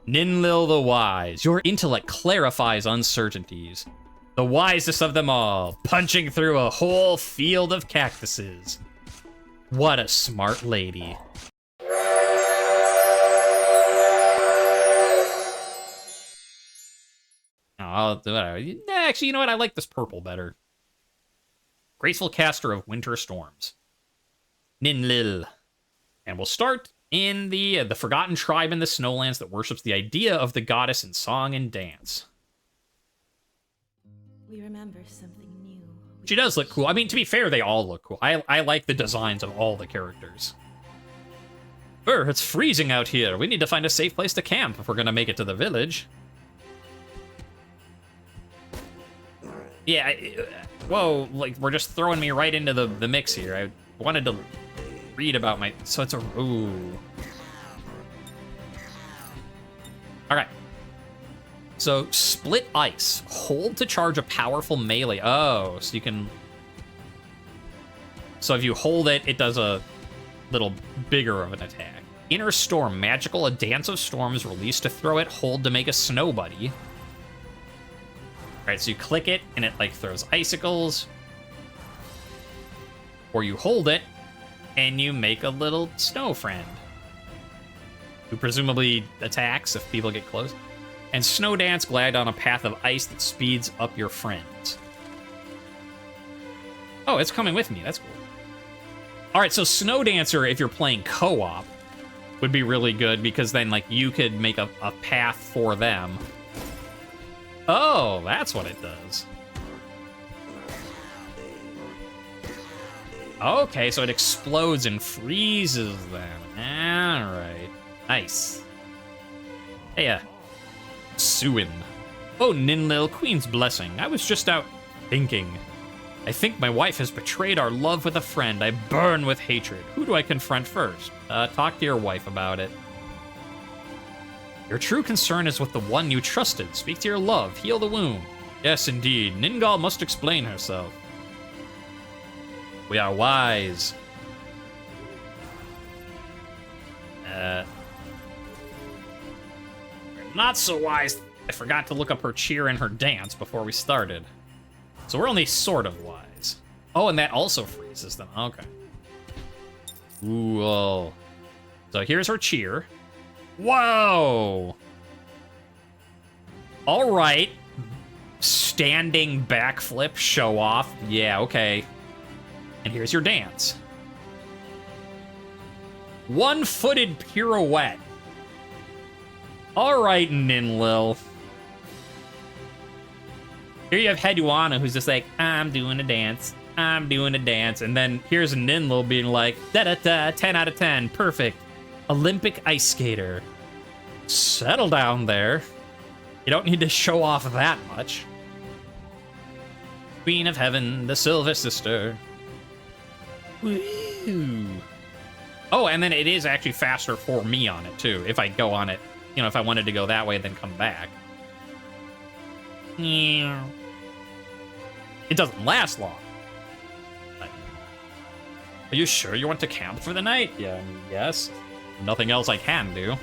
Ninlil the Wise. Your intellect clarifies uncertainties. The wisest of them all, punching through a whole field of cactuses. What a smart lady. Oh, actually, you know what? I like this purple better. Graceful caster of winter storms. Ninlil. And we'll start in the forgotten tribe in the Snowlands that worships the idea of the goddess in song and dance. We remember something new. She does look cool. I mean, to be fair, they all look cool. I like the designs of all the characters. It's freezing out here. We need to find a safe place to camp if we're gonna make it to the village. Yeah, whoa, like, we're just throwing me right into the mix here. I wanted to read about my... So it's a... Ooh. Alright. So, split ice. Hold to charge a powerful melee. Oh, so you can... So if you hold it, it does a little bigger of an attack. Inner Storm. Magical. A dance of storms. Release to throw it. Hold to make a snow buddy. Alright, so you click it, and it, like, throws icicles. Or you hold it, and you make a little snow friend. Who presumably attacks if people get close. And Snowdance, glide on a path of ice that speeds up your friends. Oh, it's coming with me. That's cool. Alright, so Snowdancer, if you're playing co-op, would be really good, because then, like, you could make a path for them. Oh, that's what it does. Okay, so it explodes and freezes them. Alright. Nice. Hey, Suin. Oh, Ninlil, Queen's blessing. I was just out thinking. I think my wife has betrayed our love with a friend. I burn with hatred. Who do I confront first? Talk to your wife about it. Your true concern is with the one you trusted. Speak to your love. Heal the wound. Yes, indeed. Ningal must explain herself. We are wise. We're not so wise. I forgot to look up her cheer and her dance before we started. So we're only sort of wise. Oh, and that also freezes them. Okay. Ooh. Oh. So here's her cheer. Whoa! All right. Standing backflip, show off. Yeah, okay. And here's your dance. One-footed pirouette. All right, Ninlil. Here you have Heduana, who's just like, I'm doing a dance. I'm doing a dance. And then here's Ninlil being like, da-da-da, 10 out of 10, perfect. Olympic ice skater. Settle down there. You don't need to show off that much. Queen of Heaven, the Silver Sister. Woo. Oh, and then it is actually faster for me on it, too. If I go on it, you know, if I wanted to go that way, then come back. Yeah. It doesn't last long. Are you sure you want to camp for the night? Yeah, yes. Nothing else I can do.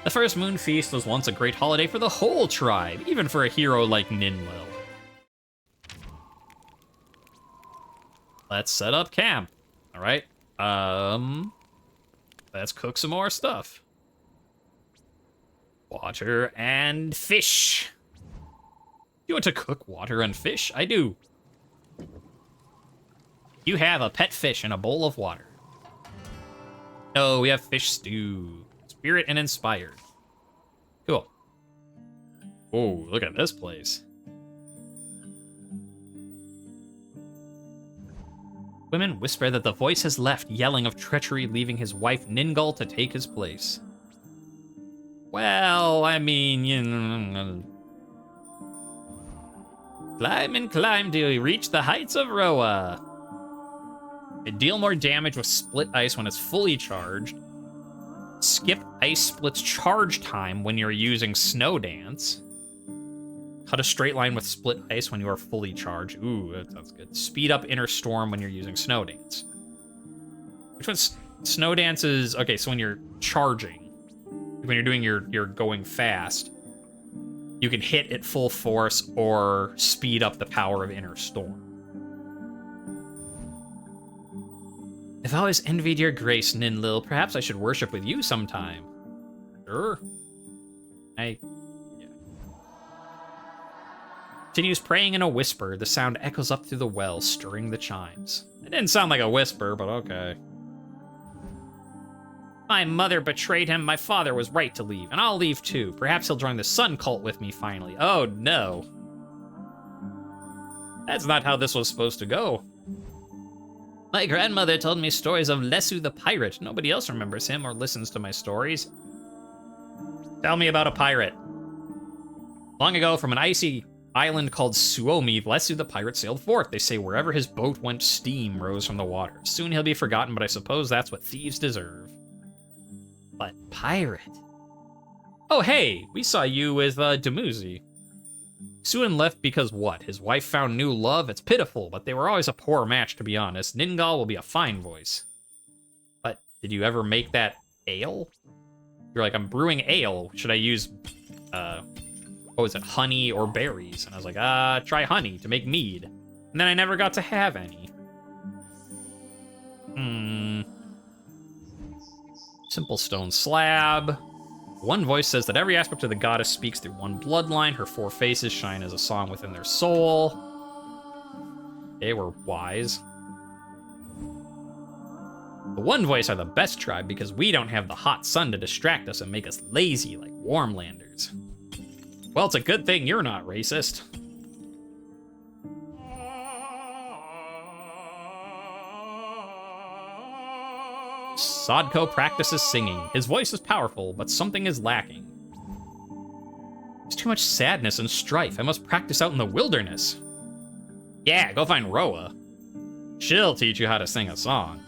The first moon feast was once a great holiday for the whole tribe, even for a hero like Ninlil. Let's set up camp. All right. Let's cook some more stuff. Water and fish. You want to cook water and fish? I do. You have a pet fish in a bowl of water. Oh, we have fish stew. Spirit and inspired. Cool. Oh, look at this place. Women whisper that the voice has left, yelling of treachery, leaving his wife Ningal to take his place. Well, I mean, you know... Climb and climb till you reach the heights of Roa. It deal more damage with split ice when it's fully charged. Skip ice split's charge time when you're using Snowdance. Cut a straight line with split ice when you are fully charged. Ooh, that sounds good. Speed up Inner Storm when you're using Snowdance. Which one's... Snowdance is... Okay, so when you're charging. when you're doing your going fast, you can hit at full force or speed up the power of Inner Storm. I've always envied your grace, Ninlil. Perhaps I should worship with you sometime. Sure. Yeah. Continues praying in a whisper. The sound echoes up through the well, stirring the chimes. It didn't sound like a whisper, but okay. My mother betrayed him. My father was right to leave, and I'll leave too. Perhaps he'll join the sun cult with me finally. Oh no. That's not how this was supposed to go. My grandmother told me stories of Lesu the pirate. Nobody else remembers him or listens to my stories. Tell me about a pirate. Long ago, from an icy island called Suomi, Lesu the pirate sailed forth. They say wherever his boat went, steam rose from the water. Soon he'll be forgotten, but I suppose that's what thieves deserve. But pirate? Oh hey, we saw you with Dumuzi. Suin left because what? His wife found new love? It's pitiful, but they were always a poor match, to be honest. Ningal will be a fine voice. But did you ever make that ale? You're like, I'm brewing ale. Should I use, what was it, honey or berries? And I was like, try honey to make mead. And then I never got to have any. Simple stone slab. One voice says that every aspect of the goddess speaks through one bloodline. Her four faces shine as a song within their soul. They were wise. The one voice are the best tribe because we don't have the hot sun to distract us and make us lazy like Warmlanders. Well, it's a good thing you're not racist. Sodko practices singing. His voice is powerful, but something is lacking. There's too much sadness and strife. I must practice out in the wilderness. Yeah, go find Roa. She'll teach you how to sing a song.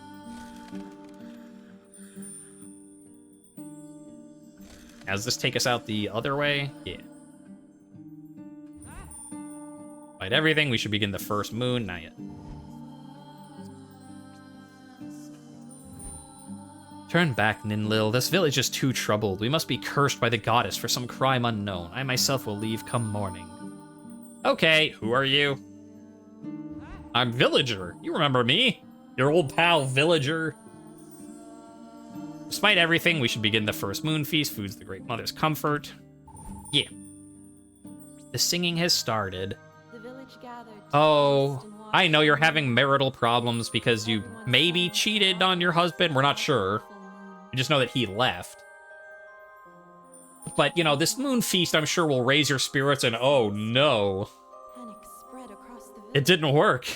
Does this take us out the other way? Yeah. Fight everything. We should begin the first moon. Not yet. Turn back, Ninlil. This village is too troubled. We must be cursed by the goddess for some crime unknown. I myself will leave come morning. Okay, who are you? I'm Villager. You remember me? Your old pal, Villager. Despite everything, we should begin the first moon feast. Food's the great mother's comfort. Yeah. The singing has started. The village gathered. Oh, I know you're having marital problems because you maybe cheated on your husband. We're not sure. We just know that he left. But, you know, this moon feast, I'm sure, will raise your spirits, and oh no. Panic spread across the village. It didn't work.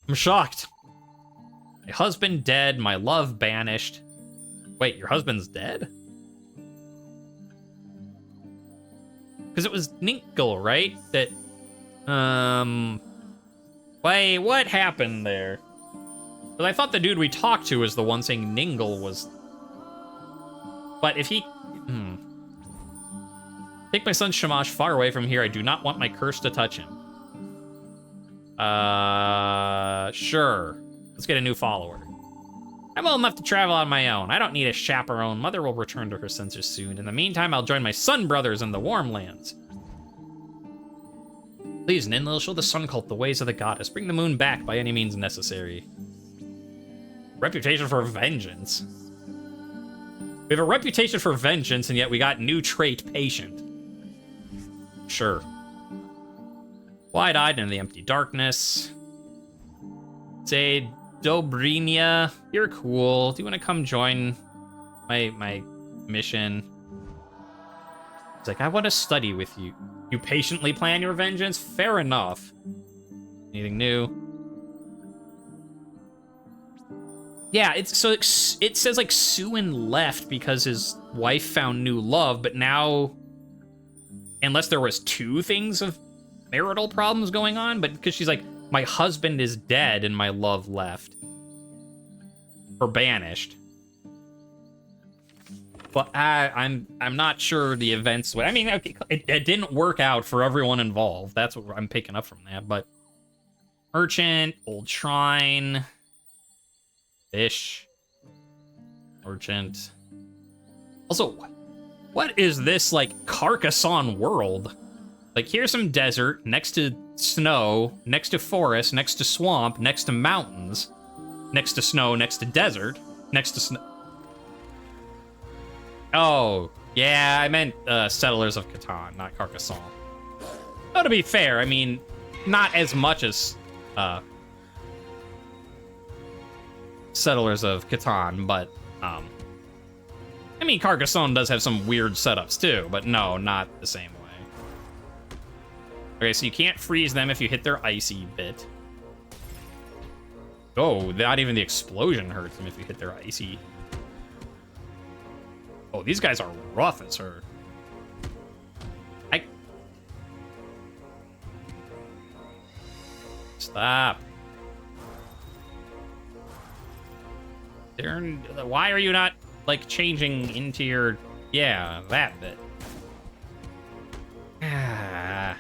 I'm shocked. My husband dead, my love banished. Wait, your husband's dead? Because it was Ninlil, right? That, wait, what happened there? Because I thought the dude we talked to was the one saying Ninlil was... But if he... Take my son Shamash far away from here. I do not want my curse to touch him. Sure. Let's get a new follower. I'm old enough to travel on my own. I don't need a chaperone. Mother will return to her senses soon. In the meantime, I'll join my sun brothers in the warm lands. Please, Ninlil, show the sun cult the ways of the goddess. Bring the moon back by any means necessary. Reputation for vengeance. We have a reputation for vengeance, and yet we got new trait, patient. Sure. Wide-eyed into the empty darkness. Say, Dobrinia, you're cool. Do you want to come join my mission? It's like, I want to study with you. You patiently plan your vengeance? Fair enough. Anything new? Yeah, it says like Suin left because his wife found new love, but now, unless there was two things of marital problems going on, but because she's like, my husband is dead and my love left. Or banished. But I'm not sure the events. I mean, okay, it didn't work out for everyone involved. That's what I'm picking up from that. But merchant, old shrine, fish, merchant. Also, What is this, like, Carcassonne world? Like, here's some desert, next to snow, next to forest, next to swamp, next to mountains, next to snow, next to desert, next to snow. Oh, yeah, I meant Settlers of Catan, not Carcassonne. Oh, to be fair, I mean, not as much as Settlers of Catan, but, I mean, Carcassonne does have some weird setups too, but no, not the same way. Okay, so you can't freeze them if you hit their icy bit. Oh, not even the explosion hurts them if you hit their icy. Oh, these guys are rough as her. Stop. Why are you not, like, changing into your... Yeah, that bit. Ah.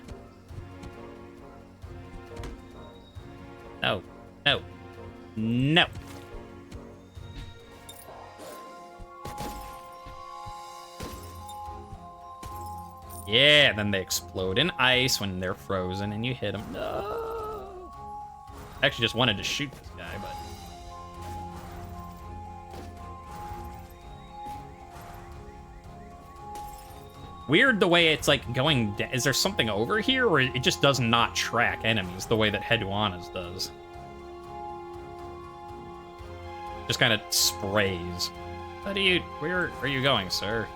No. No. No. Yeah, then they explode in ice when they're frozen and you hit them. No. I actually just wanted to shoot this guy, but... Weird the way it's like going. Is there something over here, or it just does not track enemies the way that Heduana's does? Just kind of sprays. Where are you going, sir?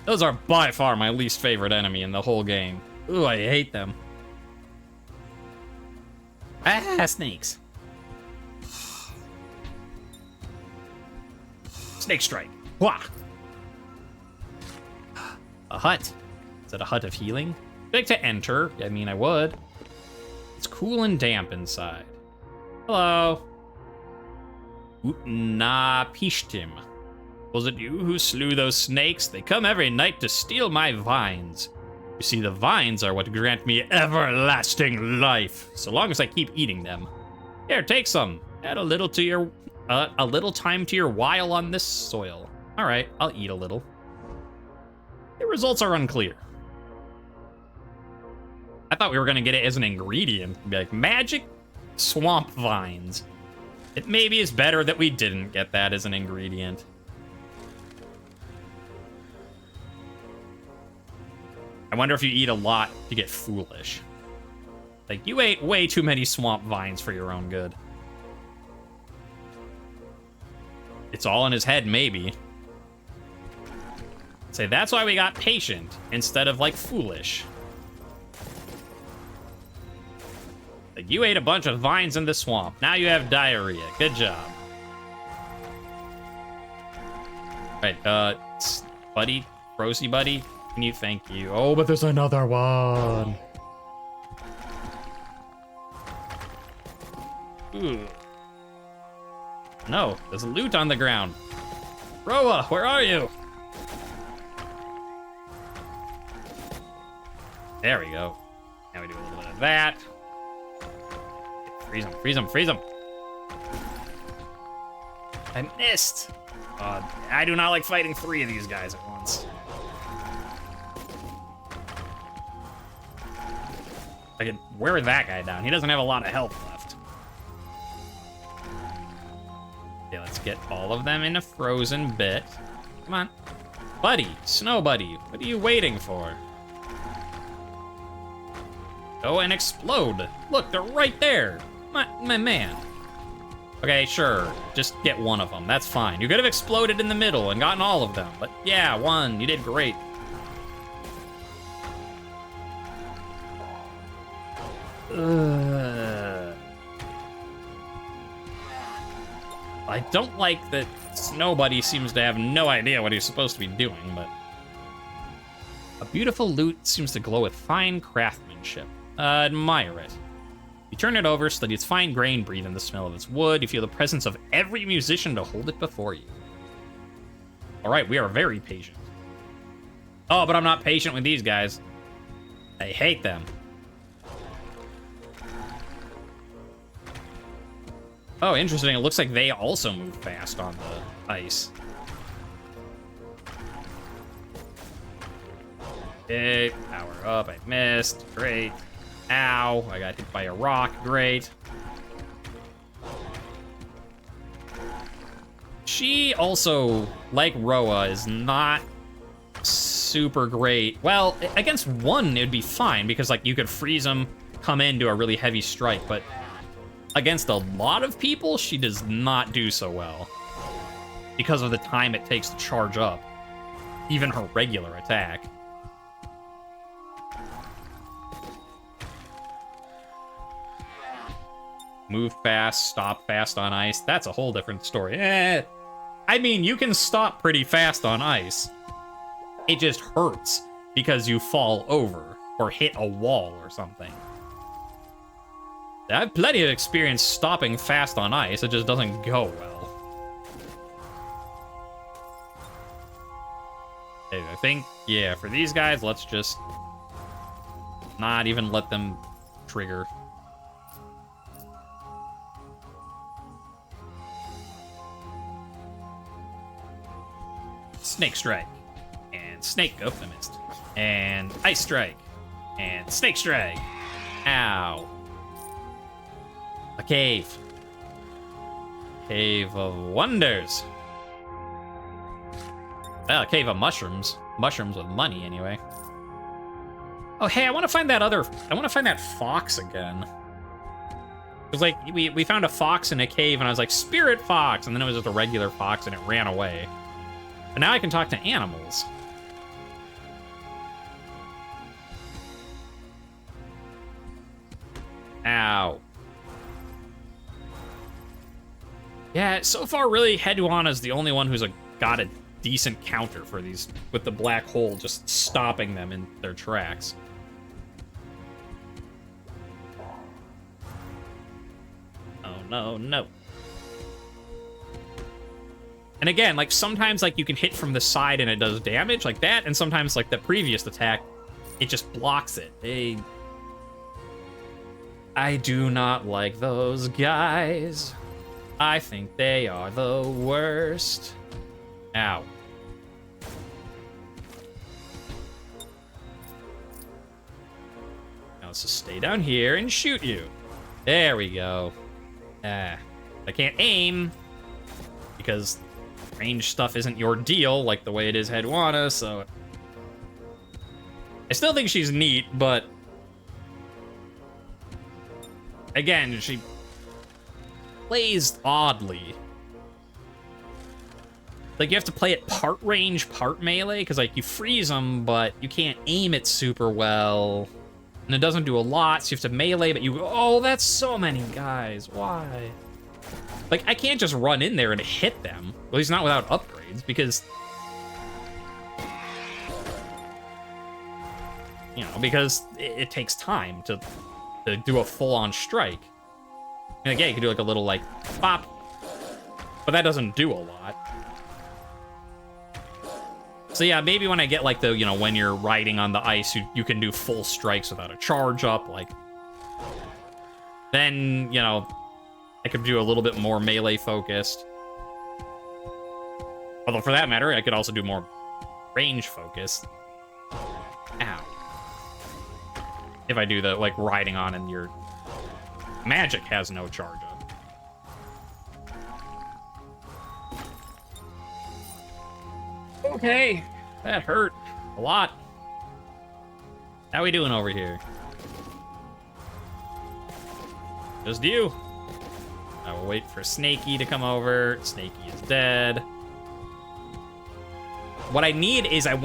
Those are by far my least favorite enemy in the whole game. Ooh, I hate them. Ah, snakes. Snake strike. Wah! A hut. Is it a hut of healing? I'd like to enter. I mean, I would. It's cool and damp inside. Hello. Utna Pishtim. Was it you who slew those snakes? They come every night to steal my vines. You see, the vines are what grant me everlasting life, so long as I keep eating them. Here, take some. Add a little time to your while on this soil. All right, I'll eat a little. The results are unclear. I thought we were gonna get it as an ingredient. Be like, magic swamp vines. It maybe is better that we didn't get that as an ingredient. I wonder if you eat a lot to get foolish. Like, you ate way too many swamp vines for your own good. It's all in his head, maybe. Say, that's why we got patient instead of, like, foolish. Like, you ate a bunch of vines in the swamp. Now you have diarrhea. Good job. Alright, buddy, Rosie buddy, can you thank you? Oh, but there's another one. Ooh. No, there's loot on the ground. Roa, where are you? There we go. Now we do a little bit of that. Freeze him, freeze him, freeze him. I missed. I do not like fighting 3 of these guys at once. I can wear that guy down. He doesn't have a lot of health left. Okay, let's get all of them in a frozen bit. Come on. Buddy, Snow Buddy, what are you waiting for? Go and explode. Look, they're right there. My man. Okay, sure. Just get one of them. That's fine. You could have exploded in the middle and gotten all of them. But yeah, one. You did great. I don't like that Snow Buddy seems to have no idea what he's supposed to be doing, but... A beautiful lute seems to glow with fine craftsmanship. Admire it. You turn it over, study its fine grain, breathe in the smell of its wood. You feel the presence of every musician to hold it before you. All right, we are very patient. Oh, but I'm not patient with these guys. I hate them. Oh, interesting. It looks like they also move fast on the ice. Okay, power up. I missed. Great. Ow. I got hit by a rock. Great. She also, like Roa, is not super great. Well, against one, it'd be fine because, like, you could freeze them, come in, do a really heavy strike, but against a lot of people, she does not do so well because of the time it takes to charge up, even her regular attack. Move fast, stop fast on ice. That's a whole different story. I mean, you can stop pretty fast on ice. It just hurts because you fall over or hit a wall or something. I have plenty of experience stopping fast on ice. It just doesn't go well. Okay, I think, yeah, for these guys, let's just not even let them trigger. Snake Strike. And Snake... Oh, I missed. And Ice Strike. And Snake Strike. Ow. A cave. Cave of Wonders. Well, a cave of mushrooms. Mushrooms with money, anyway. Oh, hey, I want to find that other... I want to find that fox again. It was like, we found a fox in a cave, and I was like, Spirit Fox! And then it was just a regular fox, and it ran away. But now I can talk to animals. Ow. Yeah, so far, really, Hedwana is the only one who's got a decent counter for these, with the black hole just stopping them in their tracks. Oh, no, no. And again, like, sometimes, like, you can hit from the side and it does damage, like that, and sometimes, like, the previous attack, it just blocks it. I do not like those guys. I think they are the worst. Ow. Now let's just stay down here and shoot you. There we go. I can't aim because range stuff isn't your deal like the way it is Hedwana, so... I still think she's neat, but... Again, she plays oddly. Like, you have to play it part range, part melee, because, like, you freeze them, but you can't aim it super well. And it doesn't do a lot, so you have to melee, but you... Oh, that's so many guys. Why? Like, I can't just run in there and hit them. At least not without upgrades, because... You know, because it takes time to do a full-on strike. And again, you can do, like, a little, like, pop. But that doesn't do a lot. So yeah, maybe when I get, like, the, you know, when you're riding on the ice, you can do full strikes without a charge up, like... Then, you know... I could do a little bit more melee focused. Although for that matter, I could also do more range focused. Ow. If I do the, like, riding on and your magic has no charge up. Okay, that hurt a lot. How we doing over here? Just you. I will wait for Snakey to come over. Snakey is dead. What I need is I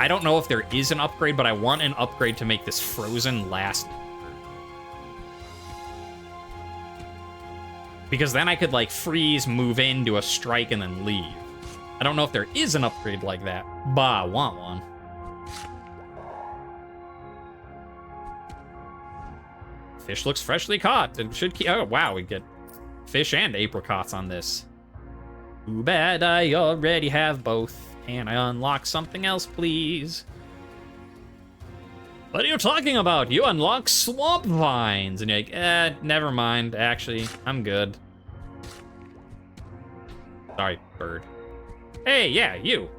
don't know if there is an upgrade, but I want an upgrade to make this frozen last longer. Because then I could, like, freeze, move in, do a strike, and then leave. I don't know if there is an upgrade like that, but I want one. Fish looks freshly caught. It should keep... Oh, wow, we get fish and apricots on this. Too bad I already have both. Can I unlock something else, please? What are you talking about? You unlock swamp vines. And you're like, never mind. Actually, I'm good. Sorry, bird. Hey, yeah, you.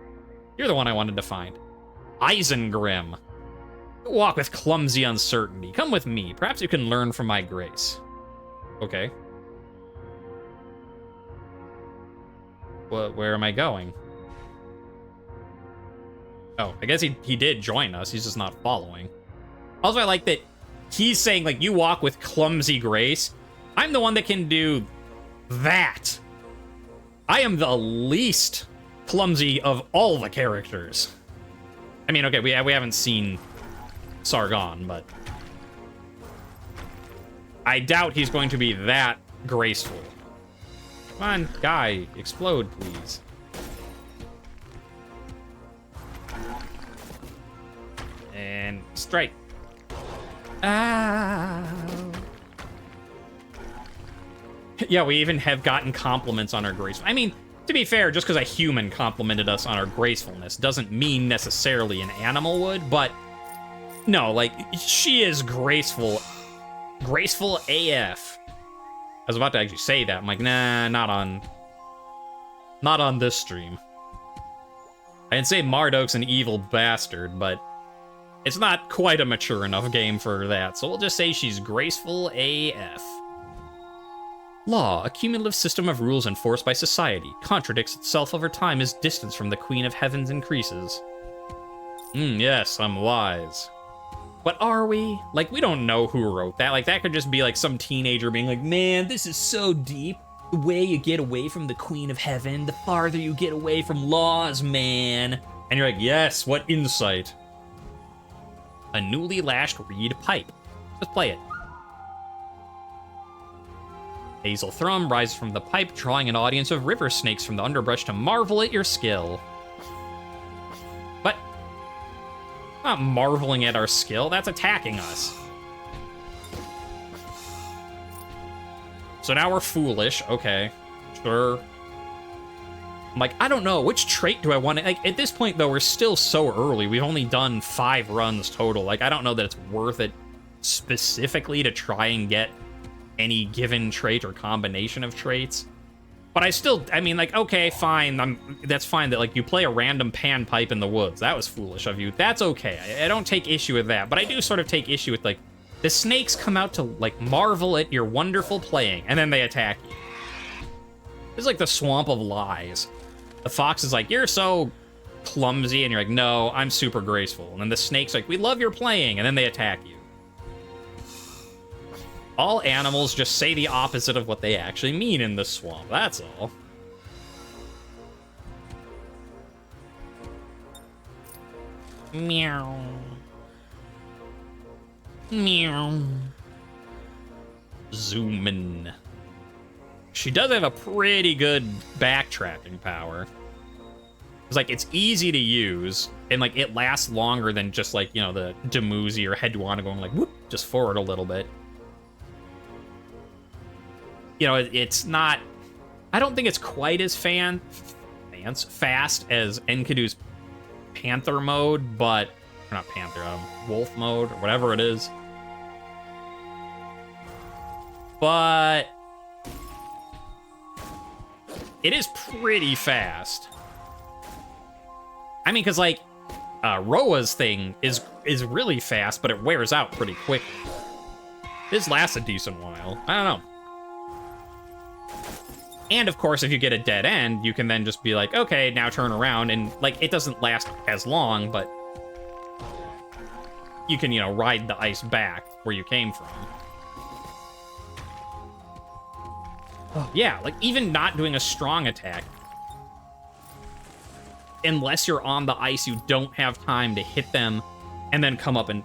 You're the one I wanted to find. Eisengrim. Walk with clumsy uncertainty. Come with me. Perhaps you can learn from my grace. Okay. Where am I going? Oh, I guess he did join us. He's just not following. Also, I like that he's saying, like, you walk with clumsy grace. I'm the one that can do that. I am the least clumsy of all the characters. I mean, okay, we haven't seen Sargon, but I doubt he's going to be that graceful. Come on, guy, explode, please. And strike. Ah. Yeah, we even have gotten compliments on our grace. I mean, to be fair, just because a human complimented us on our gracefulness doesn't mean necessarily an animal would, but no, like, she is graceful. Graceful AF. I was about to actually say that. I'm like, nah, not on this stream. I can say Marduk's an evil bastard, but it's not quite a mature enough game for that, so we'll just say she's graceful AF. Law, a cumulative system of rules enforced by society, contradicts itself over time as distance from the Queen of Heavens increases. Yes, I'm wise. But are we? Like, we don't know who wrote that. Like, that could just be, like, some teenager being like, man, this is so deep. The way you get away from the Queen of Heaven, the farther you get away from laws, man. And you're like, yes, what insight. A newly lashed reed pipe. Let's play it. Hazel Thrum rises from the pipe, drawing an audience of river snakes from the underbrush to marvel at your skill. But not marveling at our skill, that's attacking us. So now we're foolish. Okay, sure. I'm like, I don't know, which trait do I want to... Like, at this point, though, we're still so early. We've only done 5 runs total. Like, I don't know that it's worth it specifically to try and get any given trait or combination of traits. But I mean, like, okay, fine. That's fine that, like, you play a random panpipe in the woods. That was foolish of you. That's okay. I don't take issue with that. But I do sort of take issue with, like, the snakes come out to, like, marvel at your wonderful playing, and then they attack you. It's like the swamp of lies. The fox is like, you're so clumsy, and you're like, no, I'm super graceful. And then the snake's like, we love your playing, and then they attack you. All animals just say the opposite of what they actually mean in the swamp, that's all. Meow. Meow. Zoom in. She does have a pretty good backtracking power. It's like, it's easy to use, and like, it lasts longer than just like, you know, the Demuzi or Hedwana going like, whoop, just forward a little bit. You know, it's not... I don't think it's quite as fast as Enkidu's Panther mode, but... Or not Panther, Wolf mode, or whatever it is. But... it is pretty fast. I mean, because, like, Roa's thing is really fast, but it wears out pretty quickly. This lasts a decent while. I don't know. And, of course, if you get a dead end, you can then just be like, okay, now turn around, and, like, it doesn't last as long, but you can, you know, ride the ice back where you came from. Yeah, like, even not doing a strong attack, unless you're on the ice, you don't have time to hit them and then come up and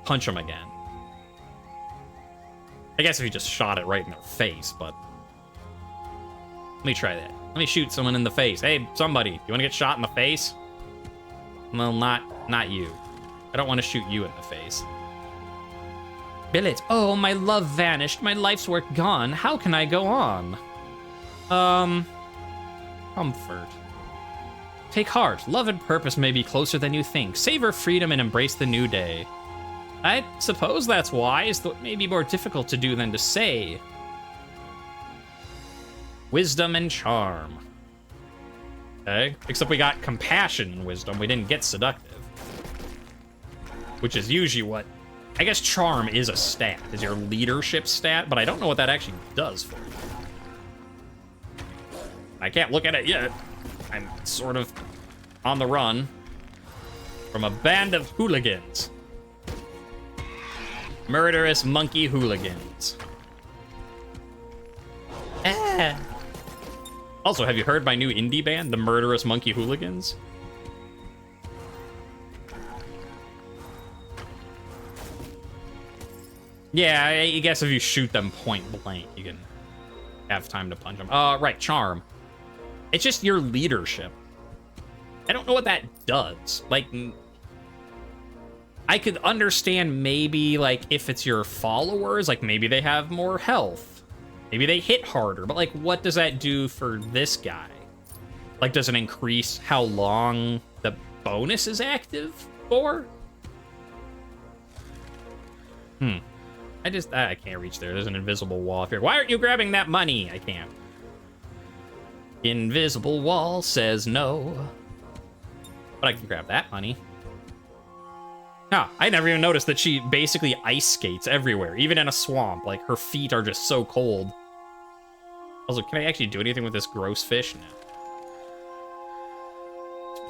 punch them again. I guess if you just shot it right in their face, but... Let me try that. Let me shoot someone in the face. Hey, somebody, you want to get shot in the face? Well, not you. I don't want to shoot you in the face. Billet, oh, my love vanished, my life's work gone. How can I go on? Comfort. Take heart. Love and purpose may be closer than you think. Savor freedom and embrace the new day. I suppose that's wise, though it may be more difficult to do than to say. Wisdom and charm. Okay, except we got compassion and wisdom. We didn't get seductive. which is usually what... I guess charm is a stat, is your leadership stat, but I don't know what that actually does for you. I can't look at it yet. I'm sort of on the run from a band of hooligans. Murderous monkey hooligans. Ah. Also, have you heard my new indie band, the Murderous Monkey Hooligans? Yeah, I guess if you shoot them point blank, you can have time to punch them. Right, charm. It's just your leadership. I don't know what that does. Like, I could understand maybe, like, if it's your followers, like, maybe they have more health. Maybe they hit harder, but, like, what does that do for this guy? Like, does it increase how long the bonus is active for? I can't reach there. There's an invisible wall here. Why aren't you grabbing that money? I can't. Invisible wall says no. But I can grab that money. Ah, I never even noticed that she basically ice skates everywhere, even in a swamp. Like, her feet are just so cold. Also, can I actually do anything with this gross fish? No.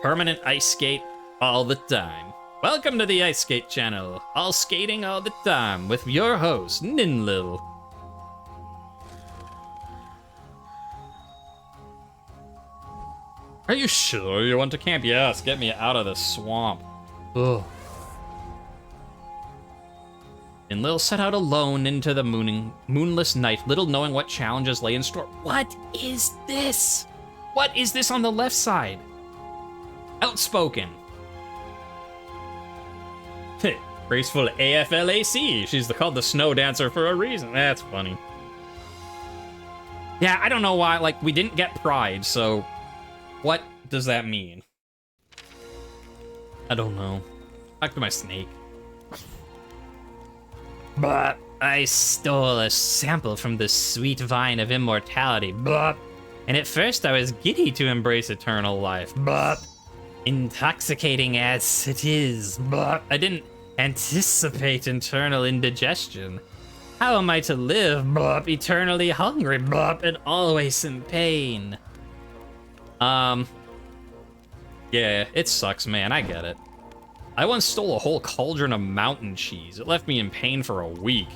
Permanent ice skate all the time. Welcome to the Ice Skate channel. All skating all the time with your host, Ninlil. Are you sure you want to camp? Yes, get me out of the swamp. Ugh. Ninlil set out alone into the moonless night, little knowing what challenges lay in store. What is this? What is this on the left side? Outspoken. Graceful AFLAC. She's called the Snowdancer for a reason. That's funny. Yeah, I don't know why. Like, we didn't get pride, so what does that mean? I don't know. Talk to my snake. But I stole a sample from the sweet vine of immortality. But and at first I was giddy to embrace eternal life. But intoxicating as it is. But I didn't anticipate internal indigestion. How am I to live, blop, eternally hungry, blop, and always in pain? Yeah, it sucks, man, I get it. I once stole a whole cauldron of mountain cheese. It left me in pain for a week.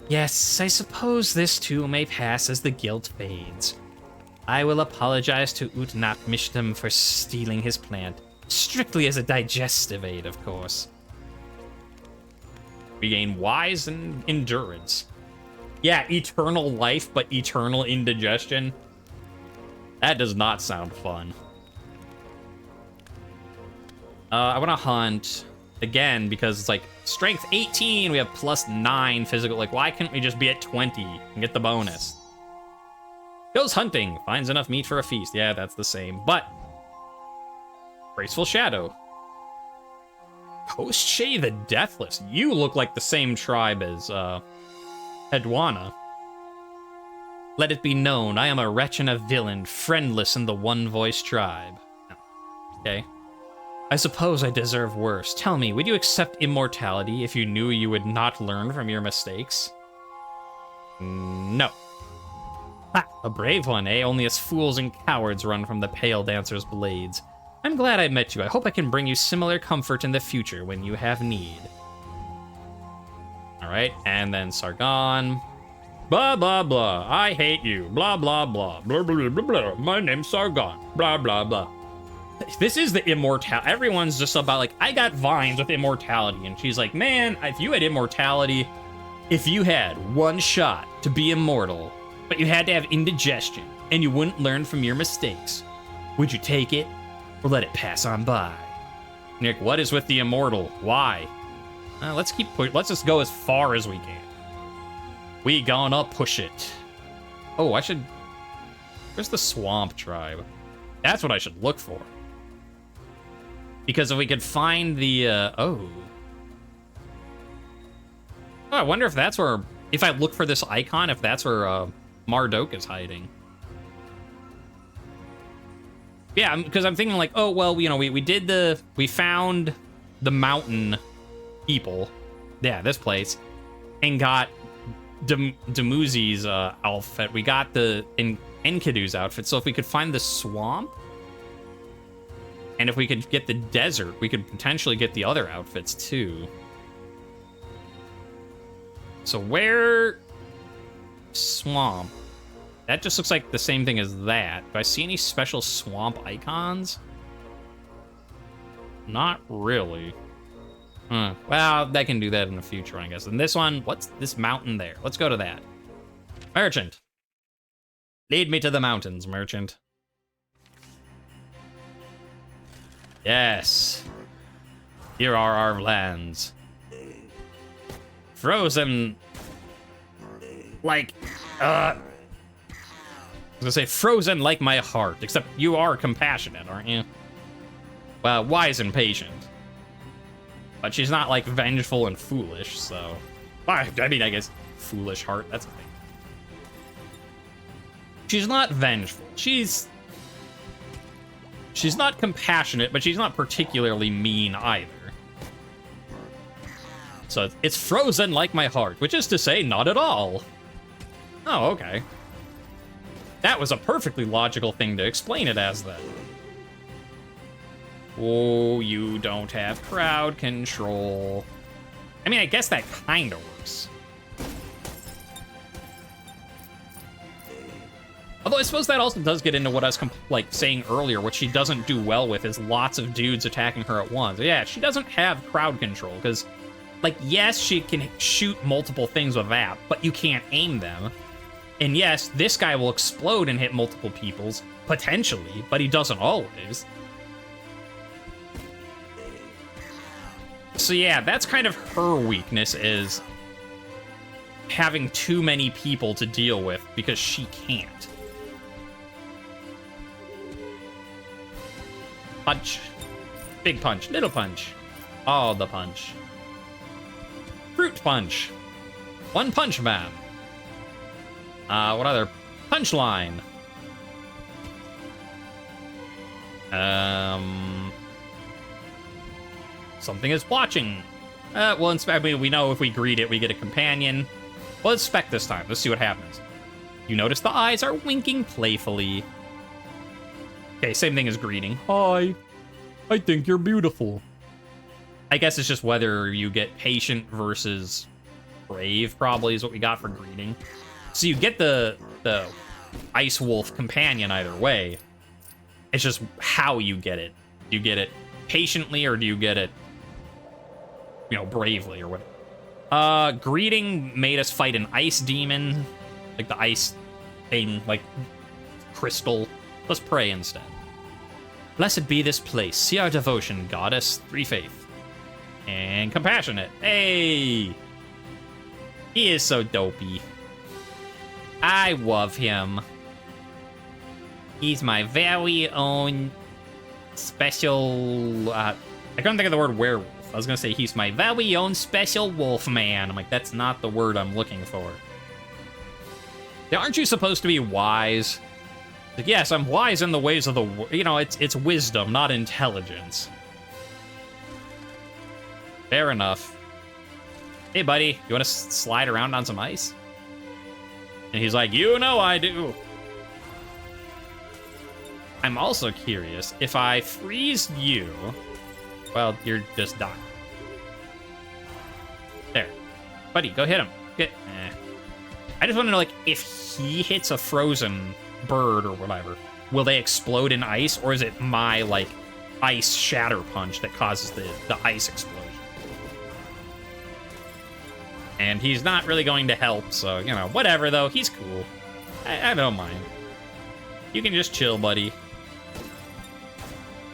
Yes, I suppose this too may pass as the guilt fades. I will apologize to Utnapishtim for stealing his plant. Strictly as a digestive aid, of course. We gain wise and endurance. Yeah, eternal life, but eternal indigestion. That does not sound fun. I want to hunt again because it's like strength 18. We have +9 physical. Like, why couldn't we just be at 20 and get the bonus? Goes hunting. Finds enough meat for a feast. Yeah, that's the same. But graceful shadow. Host Shay the Deathless. You look like the same tribe as Hedwana. Let it be known, I am a wretch and a villain, friendless in the One Voice tribe. Okay. I suppose I deserve worse. Tell me, would you accept immortality if you knew you would not learn from your mistakes? No. Ha! A brave one, eh? Only as fools and cowards run from the Pale Dancer's blades. I'm glad I met you. I hope I can bring you similar comfort in the future when you have need. Alright, and then Sargon. Blah, blah, blah. I hate you. Blah, blah, blah. Blah, blah, blah, blah. My name's Sargon. Blah, blah, blah. This is the immortality. Everyone's just about like, I got vines with immortality. And she's like, man, if you had immortality, if you had one shot to be immortal, but you had to have indigestion and you wouldn't learn from your mistakes, would you take it or let it pass on by? Nick, what is with the immortal? Why? Let's just go as far as we can. We gonna push it. Oh, I should... Where's the swamp tribe? That's what I should look for. Because if we could find the, Oh, I wonder if that's where... If I look for this icon, if that's where, Marduk is hiding. Yeah, because I'm thinking like, oh, well, you know, we found the mountain people. Yeah, this place. And got Demuzi's outfit. We got the Enkidu's outfit. So if we could find the swamp, and if we could get the desert, we could potentially get the other outfits too. So where... Swamp. That just looks like the same thing as that. Do I see any special swamp icons? Not really. Well, they can do that in the future, I guess. And this one, what's this mountain there? Let's go to that. Merchant. Lead me to the mountains, merchant. Yes. Here are our lands. Frozen. Like, I was gonna say frozen like my heart, except you are compassionate, aren't you? Well, wise and patient. But she's not, like, vengeful and foolish, so... I mean, I guess foolish heart, that's a thing. She's not vengeful. She's not compassionate, but she's not particularly mean either. So it's frozen like my heart, which is to say, not at all. Oh, okay. That was a perfectly logical thing to explain it as, then. Oh, you don't have crowd control. I mean, I guess that kind of works. Although I suppose that also does get into what I was saying earlier, what she doesn't do well with is lots of dudes attacking her at once. Yeah, she doesn't have crowd control, because, like, yes, she can shoot multiple things with that, but you can't aim them. And yes, this guy will explode and hit multiple people's, potentially, but he doesn't always. So yeah, that's kind of her weakness, is having too many people to deal with because she can't. Punch. Big punch. Little punch. All the punch. Fruit punch. One punch man. What other? Punchline. Something is watching. Well, I mean, we know if we greet it, we get a companion. Well, let's spec this time. Let's see what happens. You notice the eyes are winking playfully. Okay, same thing as greeting. Hi. I think you're beautiful. I guess it's just whether you get patient versus brave, probably, is what we got for greeting. So you get the Ice Wolf companion either way. It's just how you get it. Do you get it patiently, or do you get it, you know, bravely, or what? Greeting made us fight an ice demon, like the ice thing, like crystal. Let's pray instead. Blessed be this place. See our devotion, goddess. 3 faith. And compassionate. Hey! He is so dopey. I love him. He's my very own special... I couldn't think of the word werewolf. I was gonna say he's my very own special wolf man. I'm like, that's not the word I'm looking for. Now, aren't you supposed to be wise? Like, yes, I'm wise in the ways of the... You know, it's wisdom, not intelligence. Fair enough. Hey, buddy, you want to slide around on some ice? And he's like, you know I do. I'm also curious, if I freeze you... Well, you're just dying. There. Buddy, go hit him. I just want to know, like, if he hits a frozen bird or whatever, will they explode in ice, or is it my, like, ice shatter punch that causes the ice explosion? And he's not really going to help, so, you know, whatever, though. He's cool. I don't mind. You can just chill, buddy.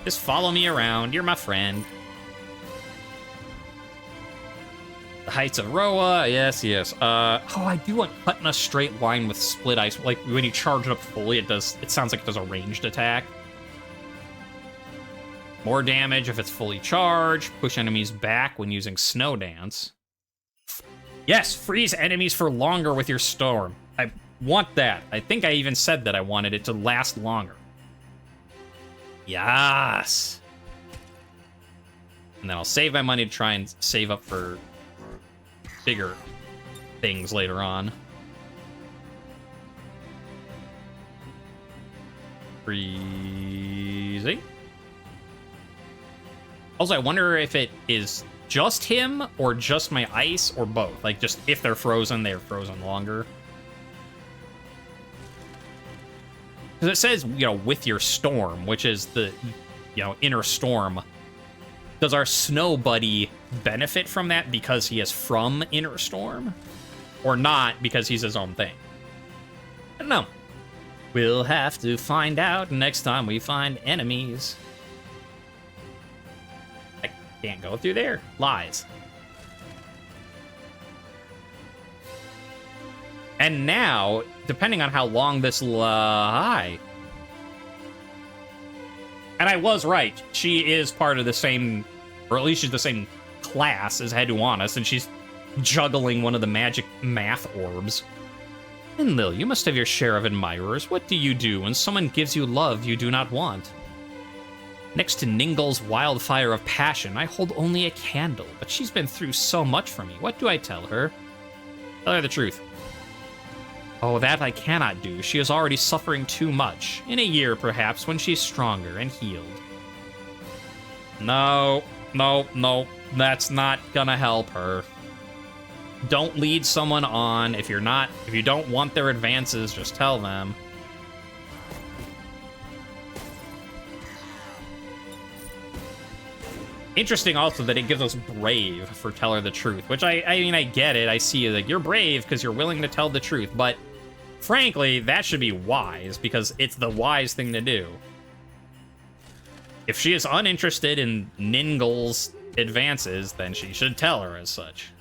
Just follow me around. You're my friend. The Heights of Roa. Yes, yes. Oh, I do want cut in a straight line with split ice. Like, when you charge it up fully, it sounds like it does a ranged attack. More damage if it's fully charged. Push enemies back when using Snowdance. Yes, freeze enemies for longer with your storm. I want that. I think I even said that I wanted it to last longer. Yes. And then I'll save my money to try and save up for bigger things later on. Freezing. Also, I wonder if it is just him or just my ice or both. Like, just if they're frozen longer. Because it says, you know, with your storm, which is the, you know, inner storm. Does our snow buddy benefit from that because he is from inner storm? Or not because he's his own thing? I don't know. We'll have to find out next time we find enemies. I can't go through there. Lies. And now, depending on how long this lie... And I was right. She is part of the same... Or at least she's the same class as Heduanus, and she's juggling one of the magic math orbs. Ninlil, you must have your share of admirers. What do you do when someone gives you love you do not want? Next to Ningol's wildfire of passion, I hold only a candle, but she's been through so much for me. What do I tell her? Tell her the truth. Oh, that I cannot do. She is already suffering too much. In a year, perhaps, when she's stronger and healed. No, that's not gonna help her. Don't lead someone on. If you don't want their advances, just tell them. Interesting also that it gives us brave for tell her the truth, which I mean, I get it. I see like you're brave because you're willing to tell the truth, but frankly, that should be wise because it's the wise thing to do. If she is uninterested in Ningol's advances, then she should tell her as such.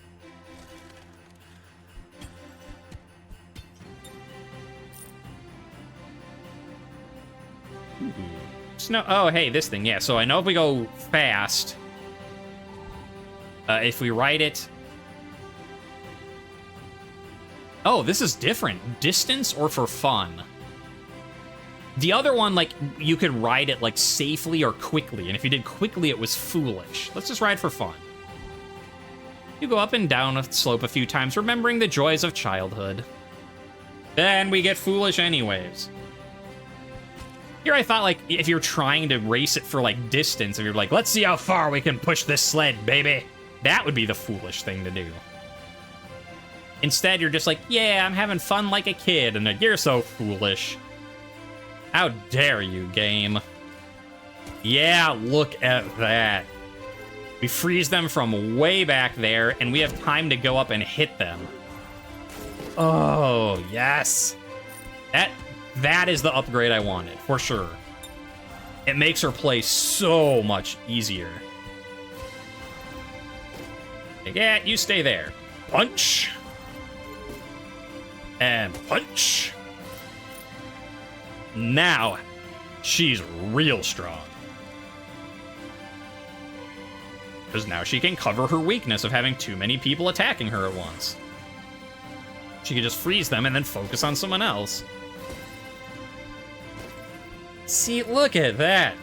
Ooh. Snow. Oh, hey, this thing. Yeah, so I know if we go fast, if we ride it... Oh, this is different. Distance or for fun? The other one, like, you could ride it, like, safely or quickly, and if you did quickly, it was foolish. Let's just ride for fun. You go up and down a slope a few times, remembering the joys of childhood. Then we get foolish anyways. Here I thought, like, if you're trying to race it for, like, distance, if you're like, let's see how far we can push this sled, baby. That would be the foolish thing to do. Instead, you're just like, yeah, I'm having fun like a kid, and like, you're so foolish. How dare you, game? Yeah, look at that. We freeze them from way back there, and we have time to go up and hit them. Oh, yes. That is the upgrade I wanted, for sure. It makes her play so much easier. Yeah, you stay there. Punch. And punch. Now, she's real strong. Because now she can cover her weakness of having too many people attacking her at once. She can just freeze them and then focus on someone else. See, look at that.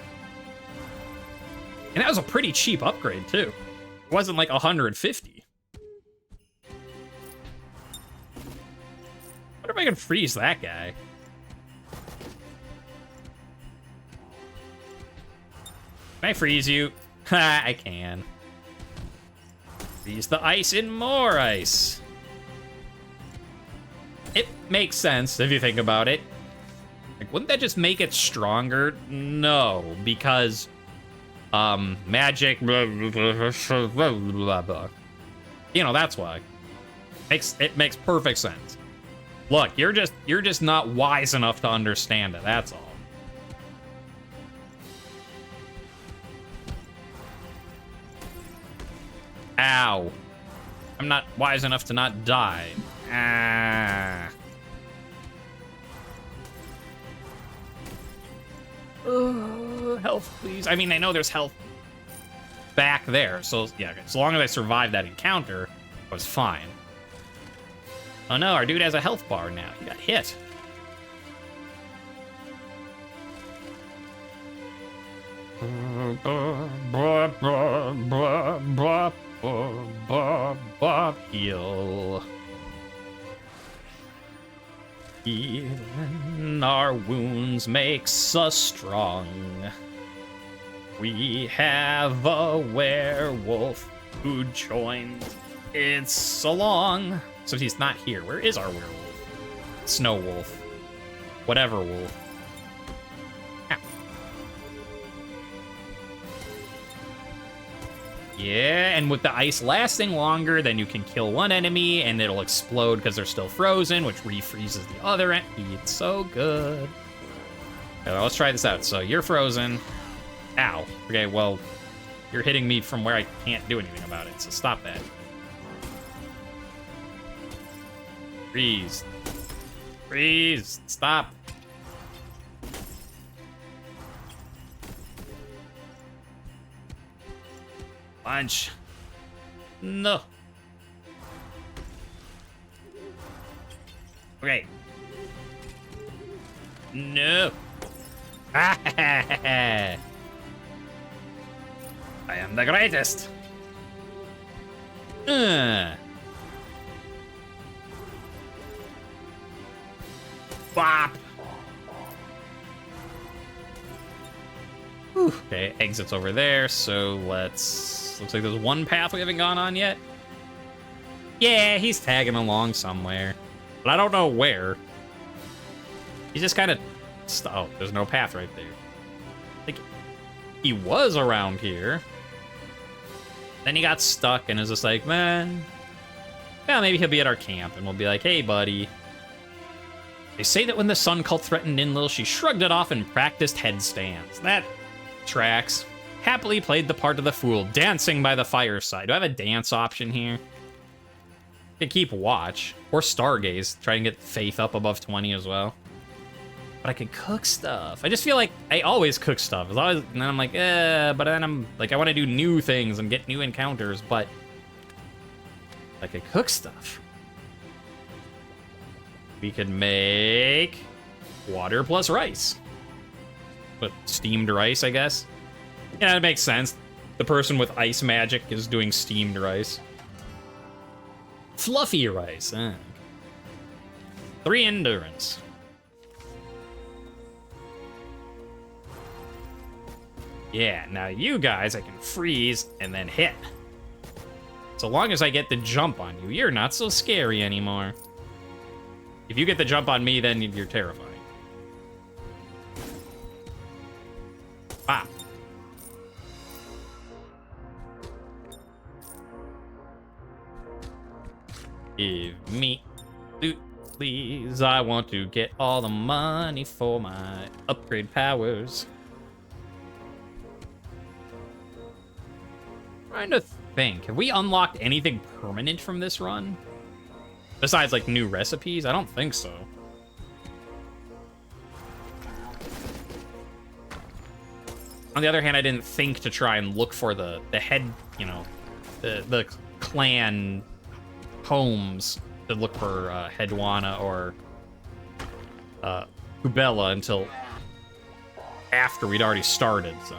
And that was a pretty cheap upgrade, too. It wasn't like 150. What if I can freeze that guy? Can I freeze you? Ha, I can. Freeze the ice in more ice. It makes sense if you think about it. Like, wouldn't that just make it stronger? No, because magic. Blah, blah, blah, blah. You know, that's why. It makes perfect sense. Look, you're just not wise enough to understand it. That's all. Ow. I'm not wise enough to not die. Ah. Health, please. I mean, I know there's health back there, so yeah, as long as I survive that encounter, I was fine. Oh no, our dude has a health bar now. He got hit. Heal. Even our wounds makes us strong. We have a werewolf who joined its along. So he's not here. Where is our werewolf? Snow wolf. Whatever wolf. Ow. Yeah, and with the ice lasting longer, then you can kill one enemy and it'll explode because they're still frozen, which refreezes the other end. It's so good. Okay, let's try this out. So you're frozen. Ow. Okay, well, you're hitting me from where I can't do anything about it, so stop that. Freeze. Freeze. Stop. Punch. No. Okay. No. I am the greatest. Bop. Whew. Okay, exit's over there, so let's... Looks like there's one path we haven't gone on yet. Yeah, he's tagging along somewhere. But I don't know where. He's just kind of... Oh, there's no path right there. Like, he was around here. Then he got stuck and is just like, man... Yeah, maybe he'll be at our camp, and we'll be like, hey, buddy. They say that when the Sun Cult threatened Ninlil, she shrugged it off and practiced headstands. That tracks. Happily played the part of the fool, dancing by the fireside. Do I have a dance option here? I could keep watch. Or stargaze. Try and get faith up above 20 as well. But I could cook stuff. I just feel like I always cook stuff. As always, and then I'm like, but then I'm like, I want to do new things and get new encounters, but I could cook stuff. We could make water plus rice. But steamed rice, I guess. Yeah, it makes sense. The person with ice magic is doing steamed rice. Fluffy rice. 3 endurance. Yeah, now you guys I can freeze and then hit. So long as I get the jump on you, you're not so scary anymore. If you get the jump on me, then you're terrifying. Bop. Give me loot, please. I want to get all the money for my upgrade powers. Trying to think. Have we unlocked anything permanent from this run? Besides, like, new recipes? I don't think so. On the other hand, I didn't think to try and look for the head, you know, the clan homes to look for Hedwana or Kubela until after we'd already started, so.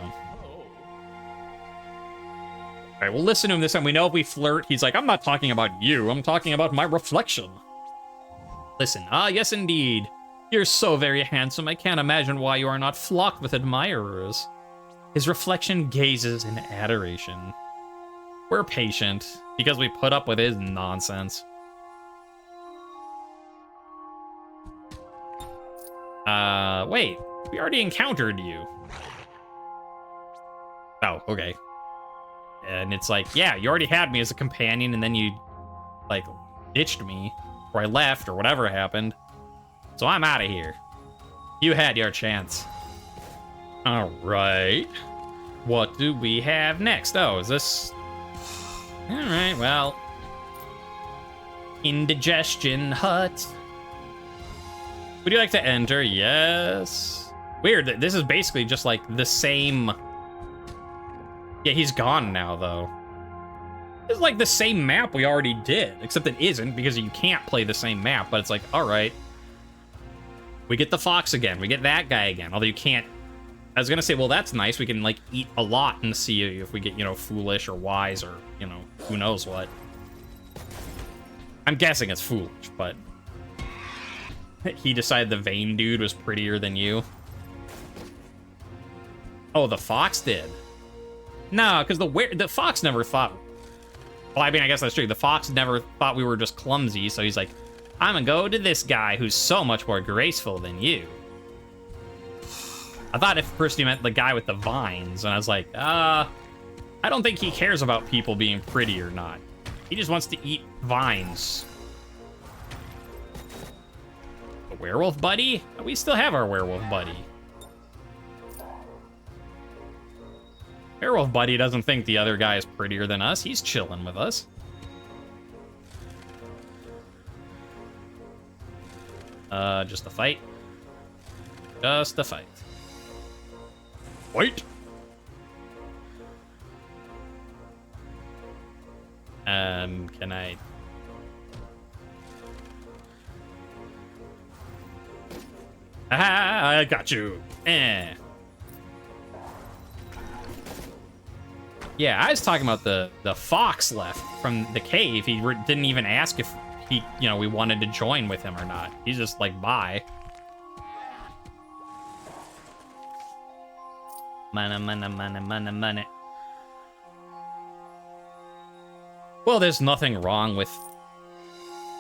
All right, we'll listen to him this time. We know if we flirt, he's like, I'm not talking about you. I'm talking about my reflection. Listen, yes, indeed. You're so very handsome. I can't imagine why you are not flocked with admirers. His reflection gazes in adoration. We're patient because we put up with his nonsense. Wait. We already encountered you. Oh, okay. And it's like, yeah, you already had me as a companion, and then you, like, ditched me, or I left, or whatever happened. So I'm out of here. You had your chance. All right. What do we have next? Oh, is this... All right, well... Indigestion Hut. Would you like to enter? Yes. Weird that this is basically just, like, the same... Yeah, he's gone now, though. It's like the same map we already did, except it isn't because you can't play the same map, but it's like, all right. We get the fox again. We get that guy again, although you can't I was gonna say, well, that's nice. We can, like, eat a lot and see if we get, you know, foolish or wise or, you know, who knows what. I'm guessing it's foolish, but... He decided the Vane dude was prettier than you. Oh, the fox did. No, because the fox never thought... Well, I mean, I guess that's true. The fox never thought we were just clumsy, so he's like, I'm gonna go to this guy who's so much more graceful than you. I thought at first you meant the guy with the vines, and I was like, I don't think he cares about people being pretty or not. He just wants to eat vines. A werewolf buddy? We still have our werewolf buddy. Werewolf buddy doesn't think the other guy is prettier than us. He's chilling with us. Just a fight. Just a fight. Wait. Can I... Ah, I got you. Yeah, I was talking about the fox left from the cave. He didn't even ask if he, you know, we wanted to join with him or not. He's just like, bye. Money, money, money, money, money. Well, there's nothing wrong with,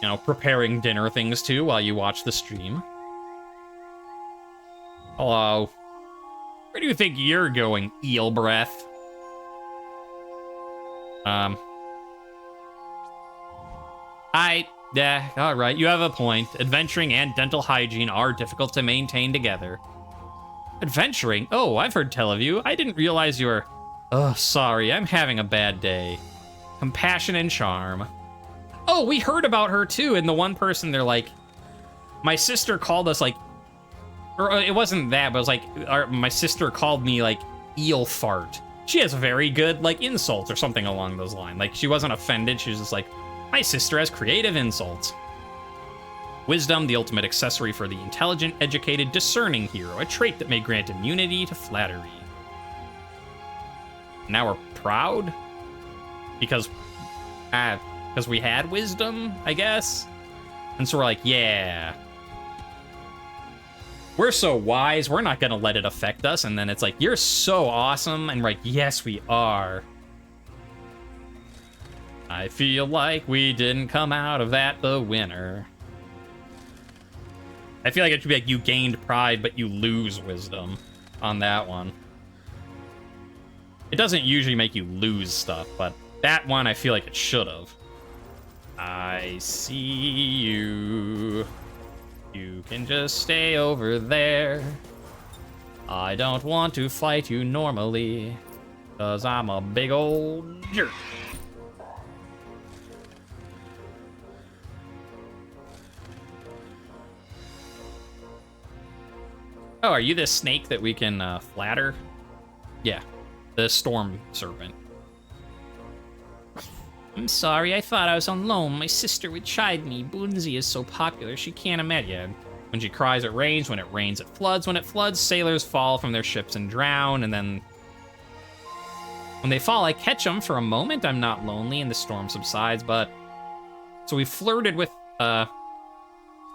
you know, preparing dinner things too while you watch the stream. Hello. Where do you think you're going, eel breath? Yeah, alright, you have a point. Adventuring and dental hygiene are difficult to maintain together. Adventuring? Oh, I've heard tell of you. I didn't realize you were... Oh, sorry, I'm having a bad day. Compassion and charm. Oh, we heard about her too, and the one person, they're like... My sister called us, like... Or it wasn't that, but it was like... my sister called me, like, eel fart. She has very good, like, insults or something along those lines. Like, she wasn't offended, she was just like... My sister has creative insults. Wisdom, the ultimate accessory for the intelligent, educated, discerning hero, a trait that may grant immunity to flattery. Now we're proud? Because we had wisdom, I guess? And so we're like, yeah. We're so wise, we're not gonna let it affect us. And then it's like, you're so awesome. And we're like, yes, we are. I feel like we didn't come out of that the winner. I feel like it should be like you gained pride, but you lose wisdom on that one. It doesn't usually make you lose stuff, but that one I feel like it should have. I see you. You can just stay over there. I don't want to fight you normally, 'cause I'm a big old jerk. Oh, are you the snake that we can flatter? Yeah, the storm serpent. I'm sorry, I thought I was on loan. My sister would chide me. Bunzi is so popular, she can't imagine. When she cries, it rains. When it rains, it floods. When it floods, sailors fall from their ships and drown. And then when they fall, I catch them for a moment. I'm not lonely and the storm subsides, but... So we flirted with,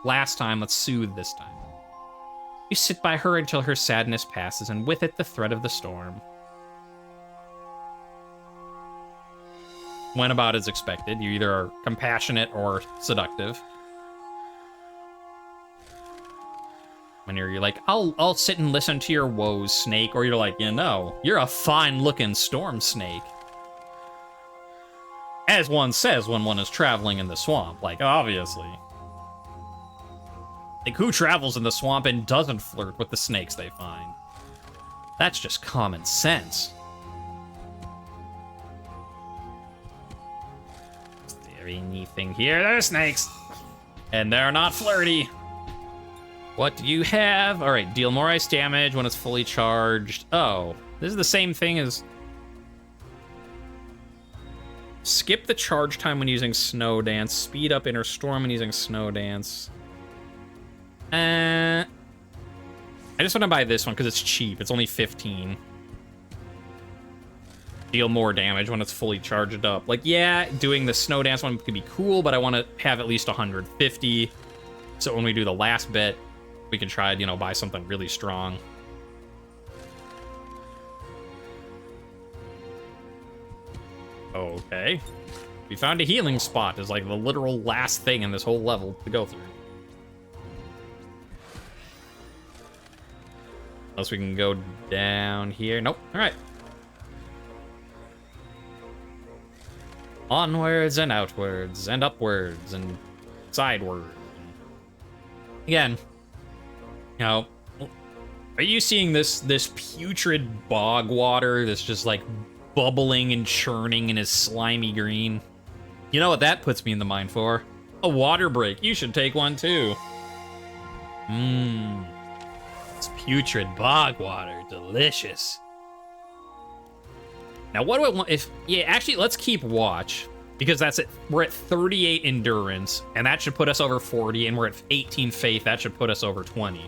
last time. Let's soothe this time. You sit by her until her sadness passes, and with it, the threat of the storm. Went about as expected. You either are compassionate or seductive. When you're like, I'll sit and listen to your woes, snake, or you're like, you know, you're a fine-looking storm snake. As one says when one is traveling in the swamp, like, obviously. Like, who travels in the swamp and doesn't flirt with the snakes they find? That's just common sense. Is there anything here? There's snakes! And they're not flirty. What do you have? All right, deal more ice damage when it's fully charged. Oh, this is the same thing as... Skip the charge time when using Snowdance. Speed up Inner Storm when using Snowdance. I I just want to buy this one because it's cheap. It's only 15. Deal more damage when it's fully charged up. Like, yeah, doing the Snowdance one could be cool, but I want to have at least 150. So when we do the last bit, we can try, you know, buy something really strong. Okay. We found a healing spot. Is like the literal last thing in this whole level to go through. Unless we can go down here. Nope. All right. Onwards and outwards and upwards and sideward. Again, you know, are you seeing this putrid bog water that's just like bubbling and churning and is slimy green? You know what that puts me in the mind for? A water break. You should take one too. It's putrid bog water. Delicious. Now, what do I want? Yeah, actually, let's keep watch, because that's it. We're at 38 endurance, and that should put us over 40, and we're at 18 faith. That should put us over 20.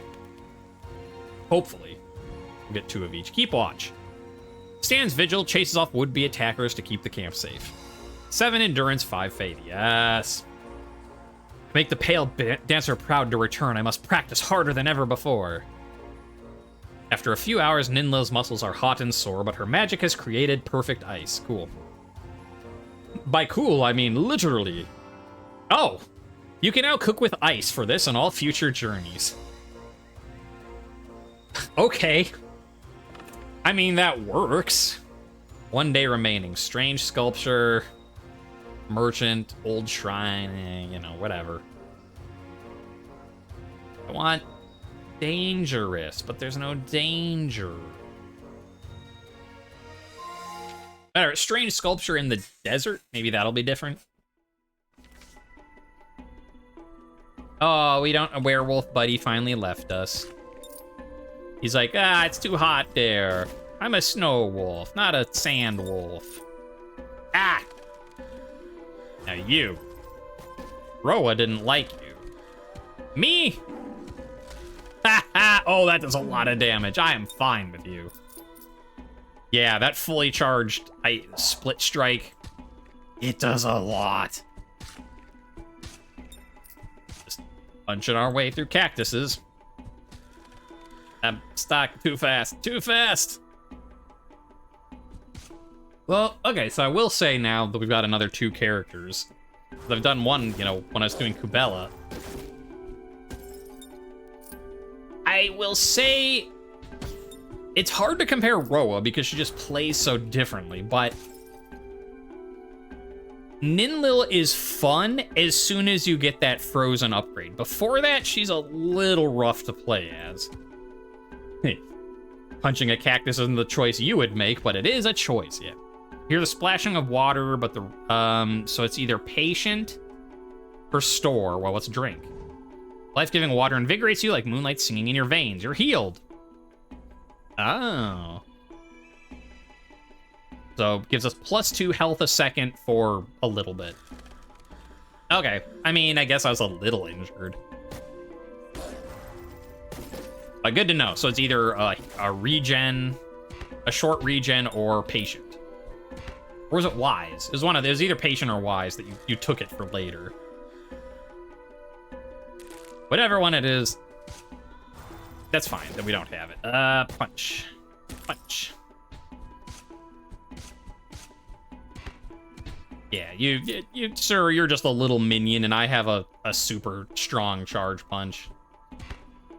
Hopefully. We'll get 2 of each. Keep watch. Stands vigil, chases off would-be attackers to keep the camp safe. 7 endurance, 5 faith. Yes. To make the pale dancer proud to return, I must practice harder than ever before. After a few hours, Ninlil's muscles are hot and sore, but her magic has created perfect ice. Cool. By cool, I mean literally. Oh! You can now cook with ice for this and all future journeys. Okay. I mean, that works. 1 day remaining. Strange sculpture. Merchant. Old shrine. You know, whatever. I want dangerous, but there's no danger. Alright, strange sculpture in the desert. Maybe that'll be different. Oh, we don't. A werewolf buddy finally left us. He's like, it's too hot there. I'm a snow wolf, not a sand wolf. Ah! Now you. Roa didn't like you. Me? Ha ha! Oh, that does a lot of damage. I am fine with you. Yeah, that fully charged split strike. It does a lot. Just punching our way through cactuses. I'm stuck too fast. Too fast! Well, okay, so I will say now that we've got another 2 characters. I've done one, you know, when I was doing Kubela. I will say it's hard to compare Roa because she just plays so differently, but Ninlil is fun as soon as you get that frozen upgrade. Before that, she's a little rough to play as. Hey, punching a cactus isn't the choice you would make, but it is a choice, yeah. Hear the splashing of water, but the so it's either patient or store. Well, let's drink. Life-giving water invigorates you like moonlight singing in your veins. You're healed. Oh. So, gives us +2 health a second for a little bit. Okay. I mean, I guess I was a little injured. But good to know. So it's either a regen, a short regen, or patient. Or is it wise? It was either patient or wise that you took it for later. Whatever one it is, that's fine that we don't have it. Punch. Punch. Yeah, you, sir, you're just a little minion, and I have a super strong charge punch.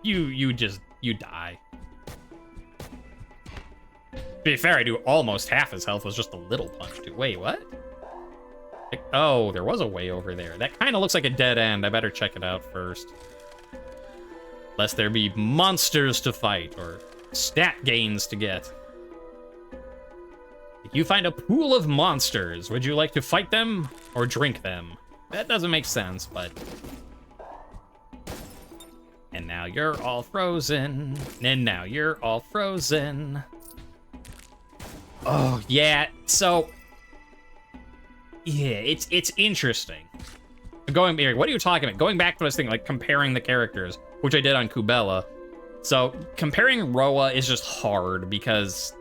You die. To be fair, I do almost half his health was just a little punch too. Wait, what? Oh, there was a way over there. That kind of looks like a dead end. I better check it out first. Lest there be monsters to fight or stat gains to get. If you find a pool of monsters, would you like to fight them or drink them? That doesn't make sense, but... And now you're all frozen. And now you're all frozen. Oh, yeah, so... Yeah, it's interesting. What are you talking about? Going back to this thing, like comparing the characters, which I did on Kubela. So comparing Roa is just hard because,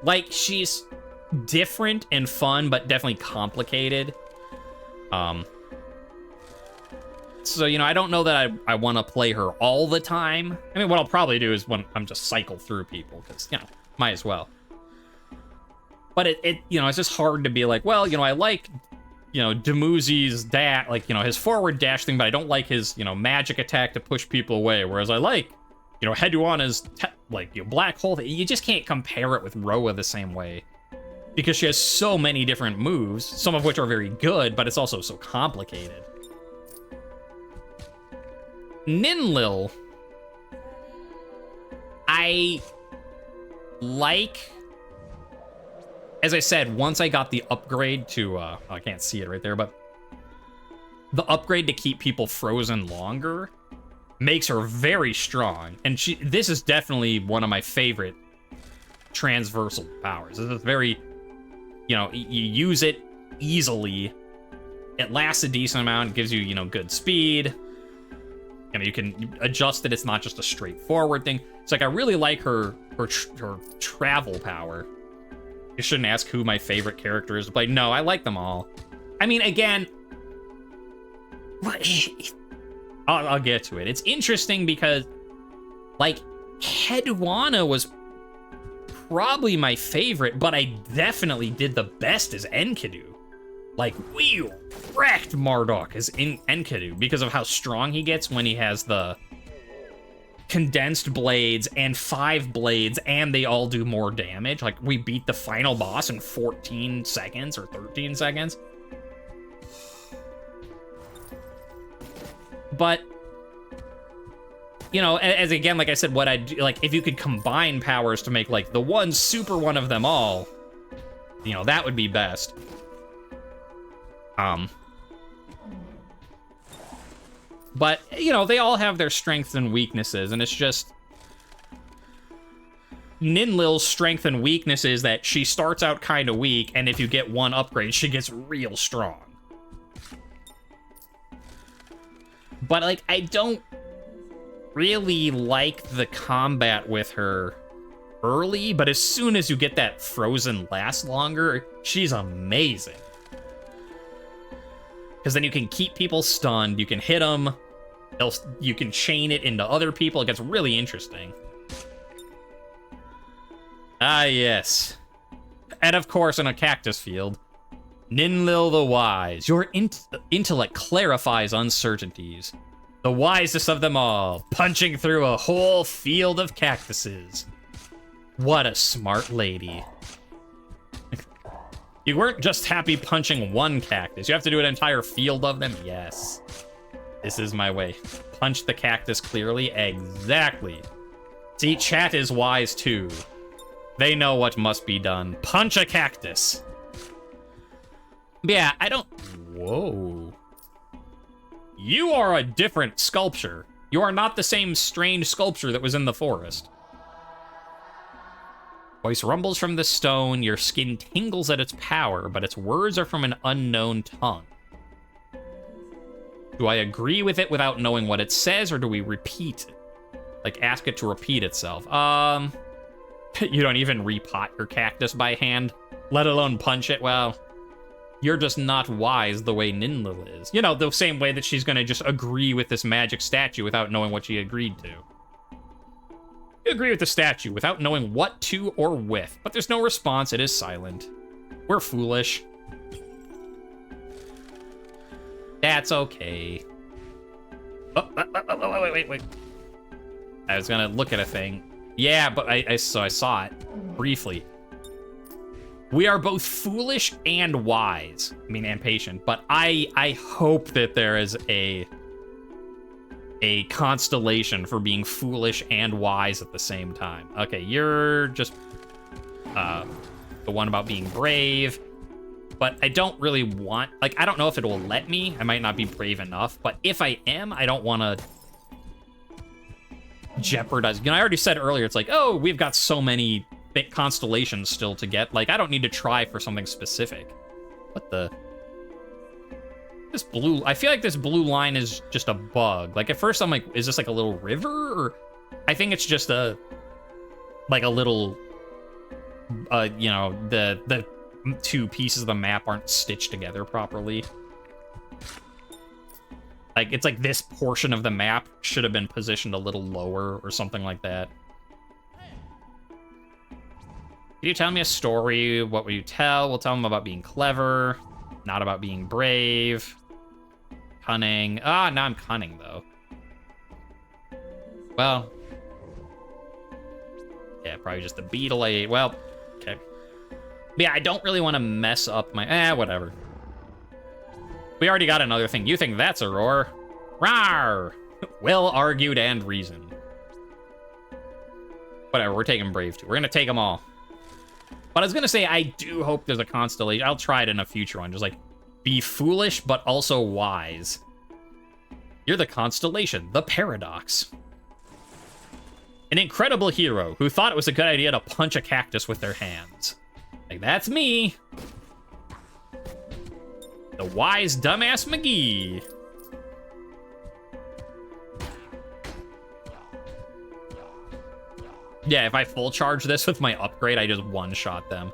like, she's different and fun, but definitely complicated. So, you know, I don't know that I want to play her all the time. I mean, what I'll probably do is when I'm just cycle through people, because, you know, might as well. But it you know, it's just hard to be like, well, you know, I like, you know, Dumuzi's dash, like, you know, his forward dash thing, but I don't like his, you know, magic attack to push people away. Whereas I like, you know, Heduana's, like, you know, black hole thing. You just can't compare it with Roa the same way. Because she has so many different moves, some of which are very good, but it's also so complicated. Ninlil, I like, as I said, once I got the upgrade to, I can't see it right there, but the upgrade to keep people frozen longer makes her very strong. And this is definitely one of my favorite transversal powers. This is very, you know, you use it easily. It lasts a decent amount. It gives you, you know, good speed. You know, you can adjust it. It's not just a straightforward thing. It's like, I really like her travel power. You shouldn't ask who my favorite character is to play. No, I like them all. I mean, again, I'll get to it. It's interesting because, like, Heduana was probably my favorite, but I definitely did the best as Enkidu. Like, we wrecked Marduk as Enkidu because of how strong he gets when he has the condensed blades and 5 blades, and they all do more damage. Like, we beat the final boss in 14 seconds or 13 seconds. But, you know, as again, like I said, what I'd do, like, if you could combine powers to make, like, the one super one of them all, you know, that would be best. But, you know, they all have their strengths and weaknesses, and it's just Ninlil's strength and weakness is that she starts out kind of weak, and if you get one upgrade, she gets real strong. But, like, I don't really like the combat with her early, but as soon as you get that frozen last longer, she's amazing. Because then you can keep people stunned, you can hit them, you can chain it into other people. It gets really interesting. Ah, yes. And of course, in a cactus field, Ninlil the Wise. Your intellect clarifies uncertainties. The wisest of them all, punching through a whole field of cactuses. What a smart lady. You weren't just happy punching one cactus. You have to do an entire field of them? Yes. This is my way. Punch the cactus clearly. Exactly. See, chat is wise too. They know what must be done. Punch a cactus. Yeah, I don't... Whoa. You are a different sculpture. You are not the same strange sculpture that was in the forest. Voice rumbles from the stone, your skin tingles at its power, but its words are from an unknown tongue. Do I agree with it without knowing what it says, or do we repeat it? Like, ask it to repeat itself. You don't even repot your cactus by hand, let alone punch it. Well, you're just not wise the way Ninlil is. You know, the same way that she's gonna just agree with this magic statue without knowing what she agreed to. You agree with the statue without knowing what to or with, but there's no response, it is silent. We're foolish. That's okay. Oh, wait. I was gonna look at a thing. Yeah, but I saw it briefly. We are both foolish and wise. I mean, and patient, but I hope that there is a constellation for being foolish and wise at the same time. Okay, you're just the one about being brave, but I don't really want, like, I don't know if it will let me. I might not be brave enough, but if I am, I don't want to jeopardize. You know, I already said earlier, it's like, oh, we've got so many constellations still to get. Like, I don't need to try for something specific. What the... This blue, I feel like this blue line is just a bug. Like, at first I'm like, is this like a little river? Or I think it's just a little, you know, the two pieces of the map aren't stitched together properly. Like, it's like this portion of the map should have been positioned a little lower or something like that. Can you tell me a story? What will you tell? We'll tell them about being clever, not about being brave. Cunning. Ah, now I'm cunning, though. Well. Yeah, probably just the beetle I ate. Well, okay. But yeah, I don't really want to mess up my... whatever. We already got another thing. You think that's a roar? Rawr! Well argued and reasoned. Whatever, we're taking Brave too. We're gonna take them all. But I was gonna say, I do hope there's a constellation. I'll try it in a future one. Just like, be foolish, but also wise. You're the constellation, the paradox. An incredible hero who thought it was a good idea to punch a cactus with their hands. Like, that's me. The wise dumbass McGee. Yeah, if I full charge this with my upgrade, I just one-shot them.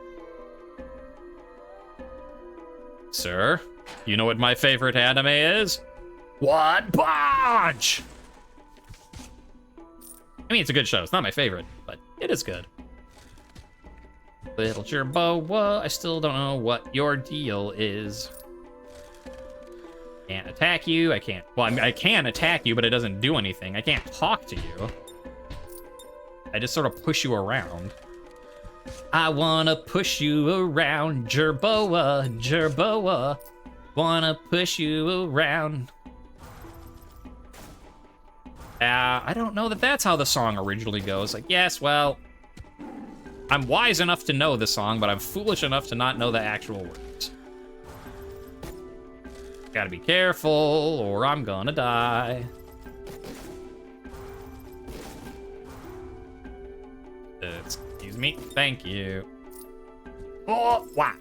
Sir, you know what my favorite anime is? One Punch! I mean, it's a good show. It's not my favorite, but it is good. Little Jerboa, I still don't know what your deal is. Can't attack you. I can't... Well, I can attack you, but it doesn't do anything. I can't talk to you. I just sort of push you around. I wanna push you around, Jerboa, Jerboa. Wanna push you around. I don't know that that's how the song originally goes. Like, yes, well, I'm wise enough to know the song, but I'm foolish enough to not know the actual words. Gotta be careful, or I'm gonna die. Excuse me. Thank you. Oh, wow.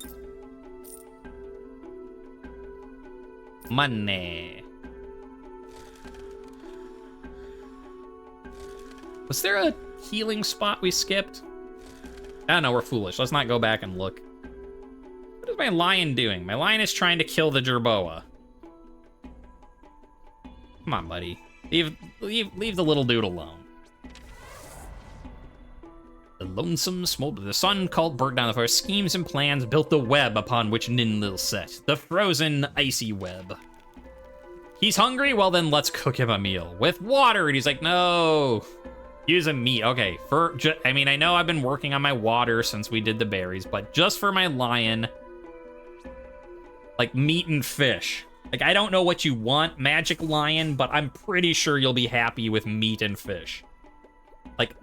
Money. Was there a healing spot we skipped? I don't know, we're foolish. Let's not go back and look. What is my lion doing? My lion is trying to kill the Jerboa. Come on, buddy. Leave the little dude alone. The lonesome smolder. The sun called burnt down the forest. Schemes and plans built the web upon which Ninlil set. The frozen, icy web. He's hungry? Well, then let's cook him a meal. With water. And he's like, no. Use a meat. Okay. I mean, I know I've been working on my water since we did the berries, but just for my lion, like meat and fish. Like, I don't know what you want, Magic Lion, but I'm pretty sure you'll be happy with meat and fish. Like,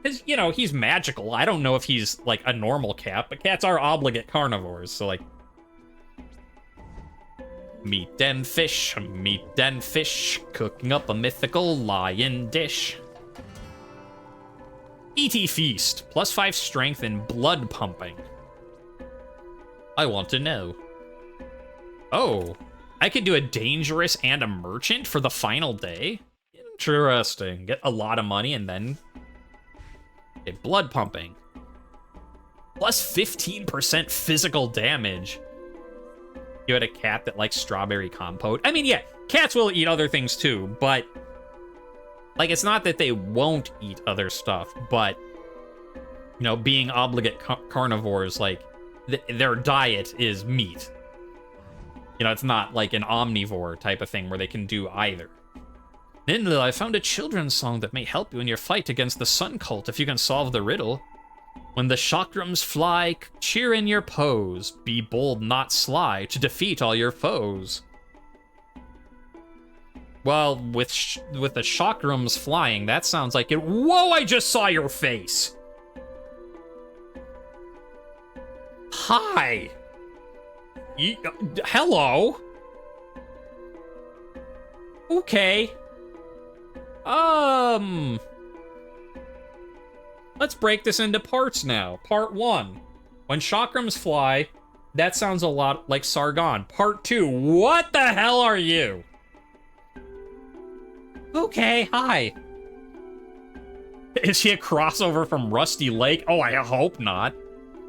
because, you know, he's magical. I don't know if he's, like, a normal cat, but cats are obligate carnivores, so, like... Meat and fish, cooking up a mythical lion dish. E.T. Feast, +5 strength and blood pumping. I want to know. Oh, I could do a dangerous and a merchant for the final day? Interesting. Get a lot of money and then... Okay, blood pumping. +15% physical damage. You had a cat that likes strawberry compote. I mean, yeah, cats will eat other things too, but... Like, it's not that they won't eat other stuff, but... You know, being obligate carnivores, like, their diet is meat. You know, it's not like an omnivore type of thing where they can do either. Ninlil, I found a children's song that may help you in your fight against the sun cult if you can solve the riddle. When the chakrams fly, cheer in your pose. Be bold, not sly, to defeat all your foes. Well, with the chakrams flying, that sounds like it. Whoa, I just saw your face! Hi! Hello? Okay. Let's break this into parts now. Part 1. When chakrams fly, that sounds a lot like Sargon. Part 2. What the hell are you? Okay, hi. Is he a crossover from Rusty Lake? Oh, I hope not.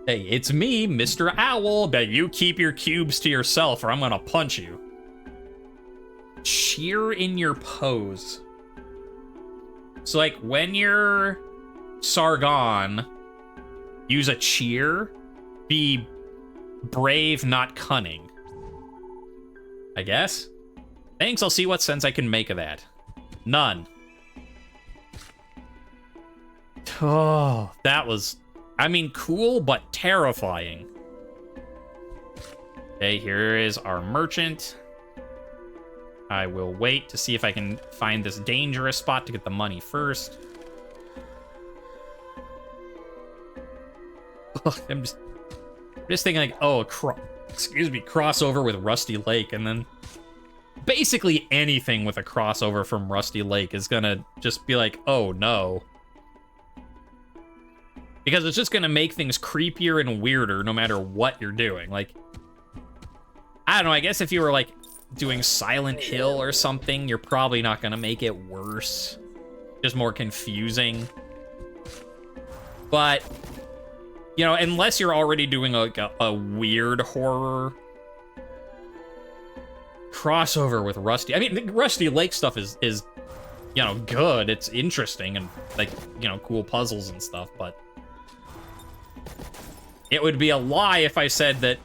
Hey, it's me, Mr. Owl. Bet you keep your cubes to yourself or I'm gonna punch you. Cheer in your pose. So, like, when you're Sargon, use a cheer. Be brave, not cunning. I guess? Thanks, I'll see what sense I can make of that. None. Oh, that was... I mean, cool, but terrifying. Okay, here is our merchant. I will wait to see if I can find this dangerous spot to get the money first. I'm just thinking like, oh, crossover with Rusty Lake, and then basically anything with a crossover from Rusty Lake is gonna just be like, oh no. Because it's just gonna make things creepier and weirder no matter what you're doing. Like, I don't know, I guess if you were like doing Silent Hill or something, you're probably not gonna make it worse. Just more confusing. But, you know, unless you're already doing like a weird horror crossover with Rusty. I mean, the Rusty Lake stuff is, you know, good. It's interesting and like, you know, cool puzzles and stuff, but it would be a lie if I said that,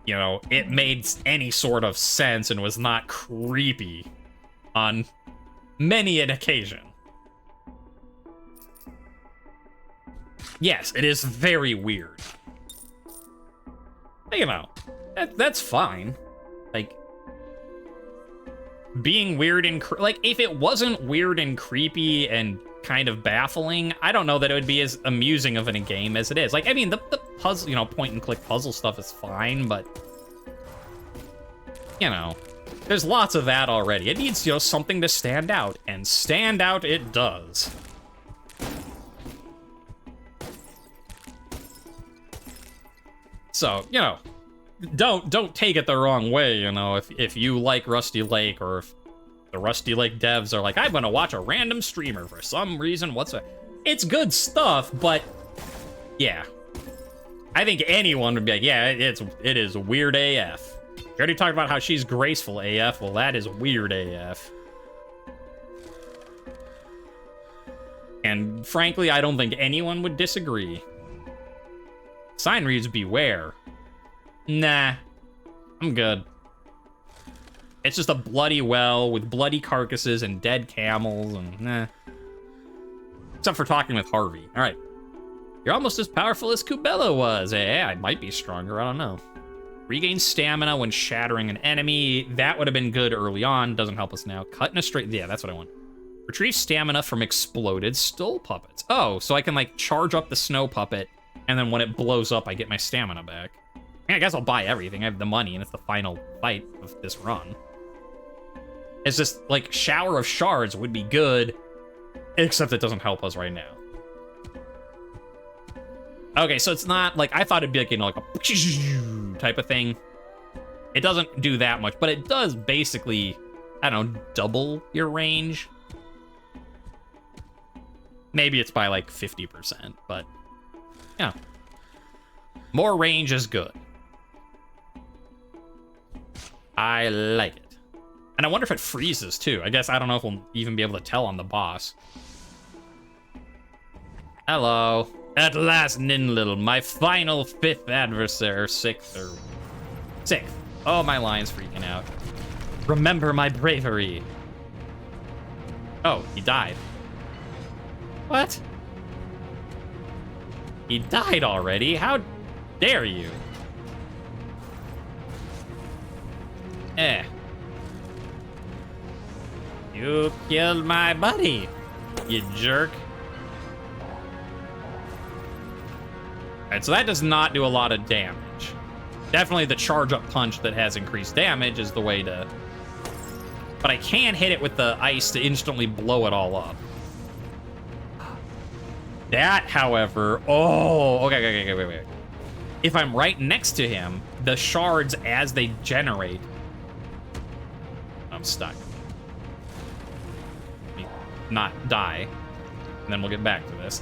you know, it made any sort of sense and was not creepy on many an occasion. Yes, it is very weird. But, you know, that's fine. Like, being weird and like, if it wasn't weird and creepy and kind of baffling, I don't know that it would be as amusing of a game as it is. Like, I mean, the puzzle, you know, point and click puzzle stuff is fine, but, you know, there's lots of that already. It needs, you know, something to stand out, and stand out it does. So, you know, don't take it the wrong way, you know, if you like Rusty Lake, or if the Rusty Lake devs are like, I'm gonna watch a random streamer for some reason whatsoever. It's good stuff, but yeah. I think anyone would be like, yeah, it is weird AF. You already talked about how she's graceful AF. Well, that is weird AF. And frankly, I don't think anyone would disagree. Sign reads beware. Nah, I'm good. It's just a bloody well with bloody carcasses and dead camels and nah. Except for talking with Harvey. All right. You're almost as powerful as Kubella was. Eh, I might be stronger, I don't know. Regain stamina when shattering an enemy. That would have been good early on. Doesn't help us now. Cut in a straight... Yeah, that's what I want. Retrieve stamina from exploded Stoll Puppets. Oh, so I can, like, charge up the snow puppet, and then when it blows up, I get my stamina back. I mean, I guess I'll buy everything. I have the money, and it's the final fight of this run. It's just, like, Shower of Shards would be good, except it doesn't help us right now. Okay, so it's not, like, I thought it'd be, like, you know, like a type of thing. It doesn't do that much, but it does basically, I don't know, double your range. Maybe it's by, like, 50%, but, yeah. More range is good. I like it. And I wonder if it freezes, too. I guess, I don't know if we'll even be able to tell on the boss. Hello. At last, Ninlil, my final 5th adversary, 6th, or 6th. Oh, my lion's freaking out. Remember my bravery. Oh, he died. What? He died already? How dare you? You killed my buddy, you jerk. Alright, so that does not do a lot of damage. Definitely the charge-up punch that has increased damage is the way to... But I can hit it with the ice to instantly blow it all up. That, however... Oh, okay, wait. If I'm right next to him, the shards, as they generate... I'm stuck. Let me not die. and then we'll get back to this.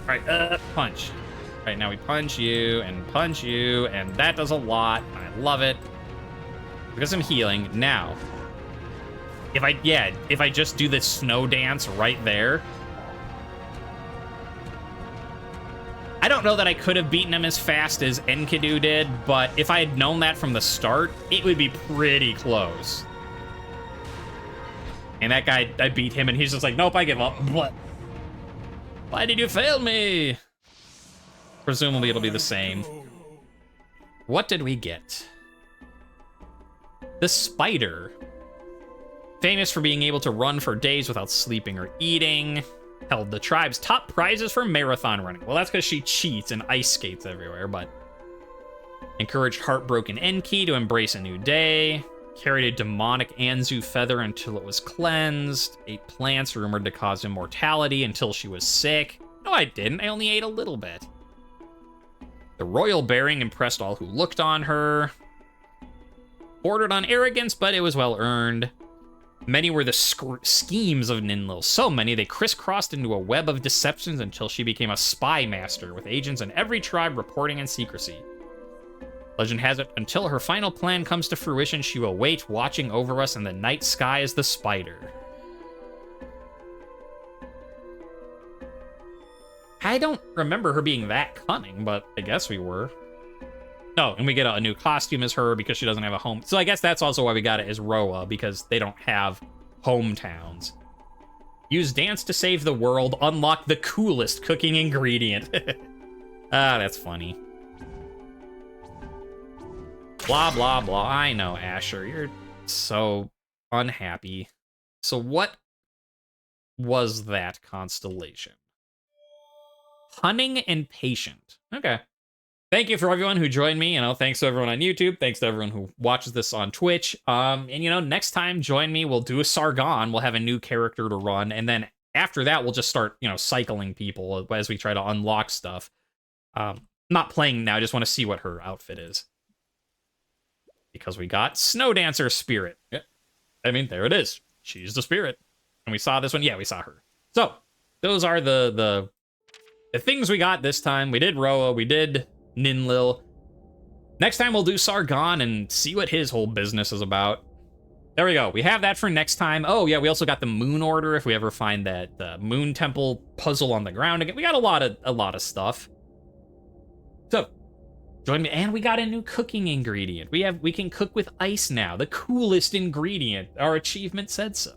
All right, punch. All right, now we punch you, and that does a lot. I love it. Because I'm healing. Now, if I just do this snow dance right there, I don't know that I could have beaten him as fast as Enkidu did, but if I had known that from the start, it would be pretty close. And that guy, I beat him, and he's just like, nope, I give up. What? Why did you fail me? Presumably it'll be the same. What did we get? The spider. Famous for being able to run for days without sleeping or eating. Held the tribe's top prizes for marathon running. Well, that's because she cheats and ice skates everywhere, but... Encouraged heartbroken Enki to embrace a new day. Carried a demonic Anzu feather until it was cleansed. Ate plants rumored to cause immortality until she was sick. No, I didn't. I only ate a little bit. The royal bearing impressed all who looked on her. Bordered on arrogance, but it was well earned. Many were the schemes of Ninlil. So many, they crisscrossed into a web of deceptions until she became a spy master, with agents in every tribe reporting in secrecy. Legend has it, until her final plan comes to fruition, she will wait, watching over us in the night sky as the spider. I don't remember her being that cunning, but I guess we were. Oh, and we get a new costume as her because she doesn't have a home. So I guess that's also why we got it as Roa, because they don't have hometowns. Use dance to save the world. Unlock the coolest cooking ingredient. Ah, that's funny. Blah, blah, blah. I know, Asher. You're so unhappy. So what was that constellation? Cunning and patient. Okay. Thank you for everyone who joined me. Thanks to everyone on YouTube. Thanks to everyone who watches this on Twitch. And next time, join me. We'll do a Sargon. We'll have a new character to run. And then after that, we'll just start, cycling people as we try to unlock stuff. Not playing now. I just want to see what her outfit is. Because we got Snowdancer Spirit. Yeah. I mean, there it is. She's the spirit. And we saw this one. Yeah, we saw her. So, those are the things we got this time. We did Roa. We did Ninlil. Next time we'll do Sargon and see what his whole business is about. There we go. We have that for next time. Oh yeah, we also got the Moon Order if we ever find that Moon Temple puzzle on the ground again. We got a lot of stuff. So join me, and we got a new cooking ingredient. We can cook with ice now. The coolest ingredient. Our achievement said so.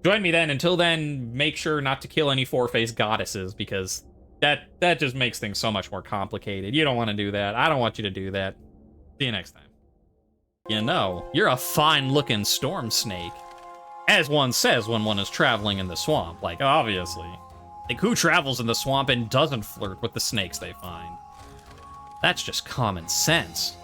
Join me then. Until then, make sure not to kill any four-faced goddesses because that just makes things so much more complicated. You don't want to do that. I don't want you to do that. See you next time. You're a fine-looking storm snake. As one says when one is traveling in the swamp. Like, obviously. Like, who travels in the swamp and doesn't flirt with the snakes they find? That's just common sense.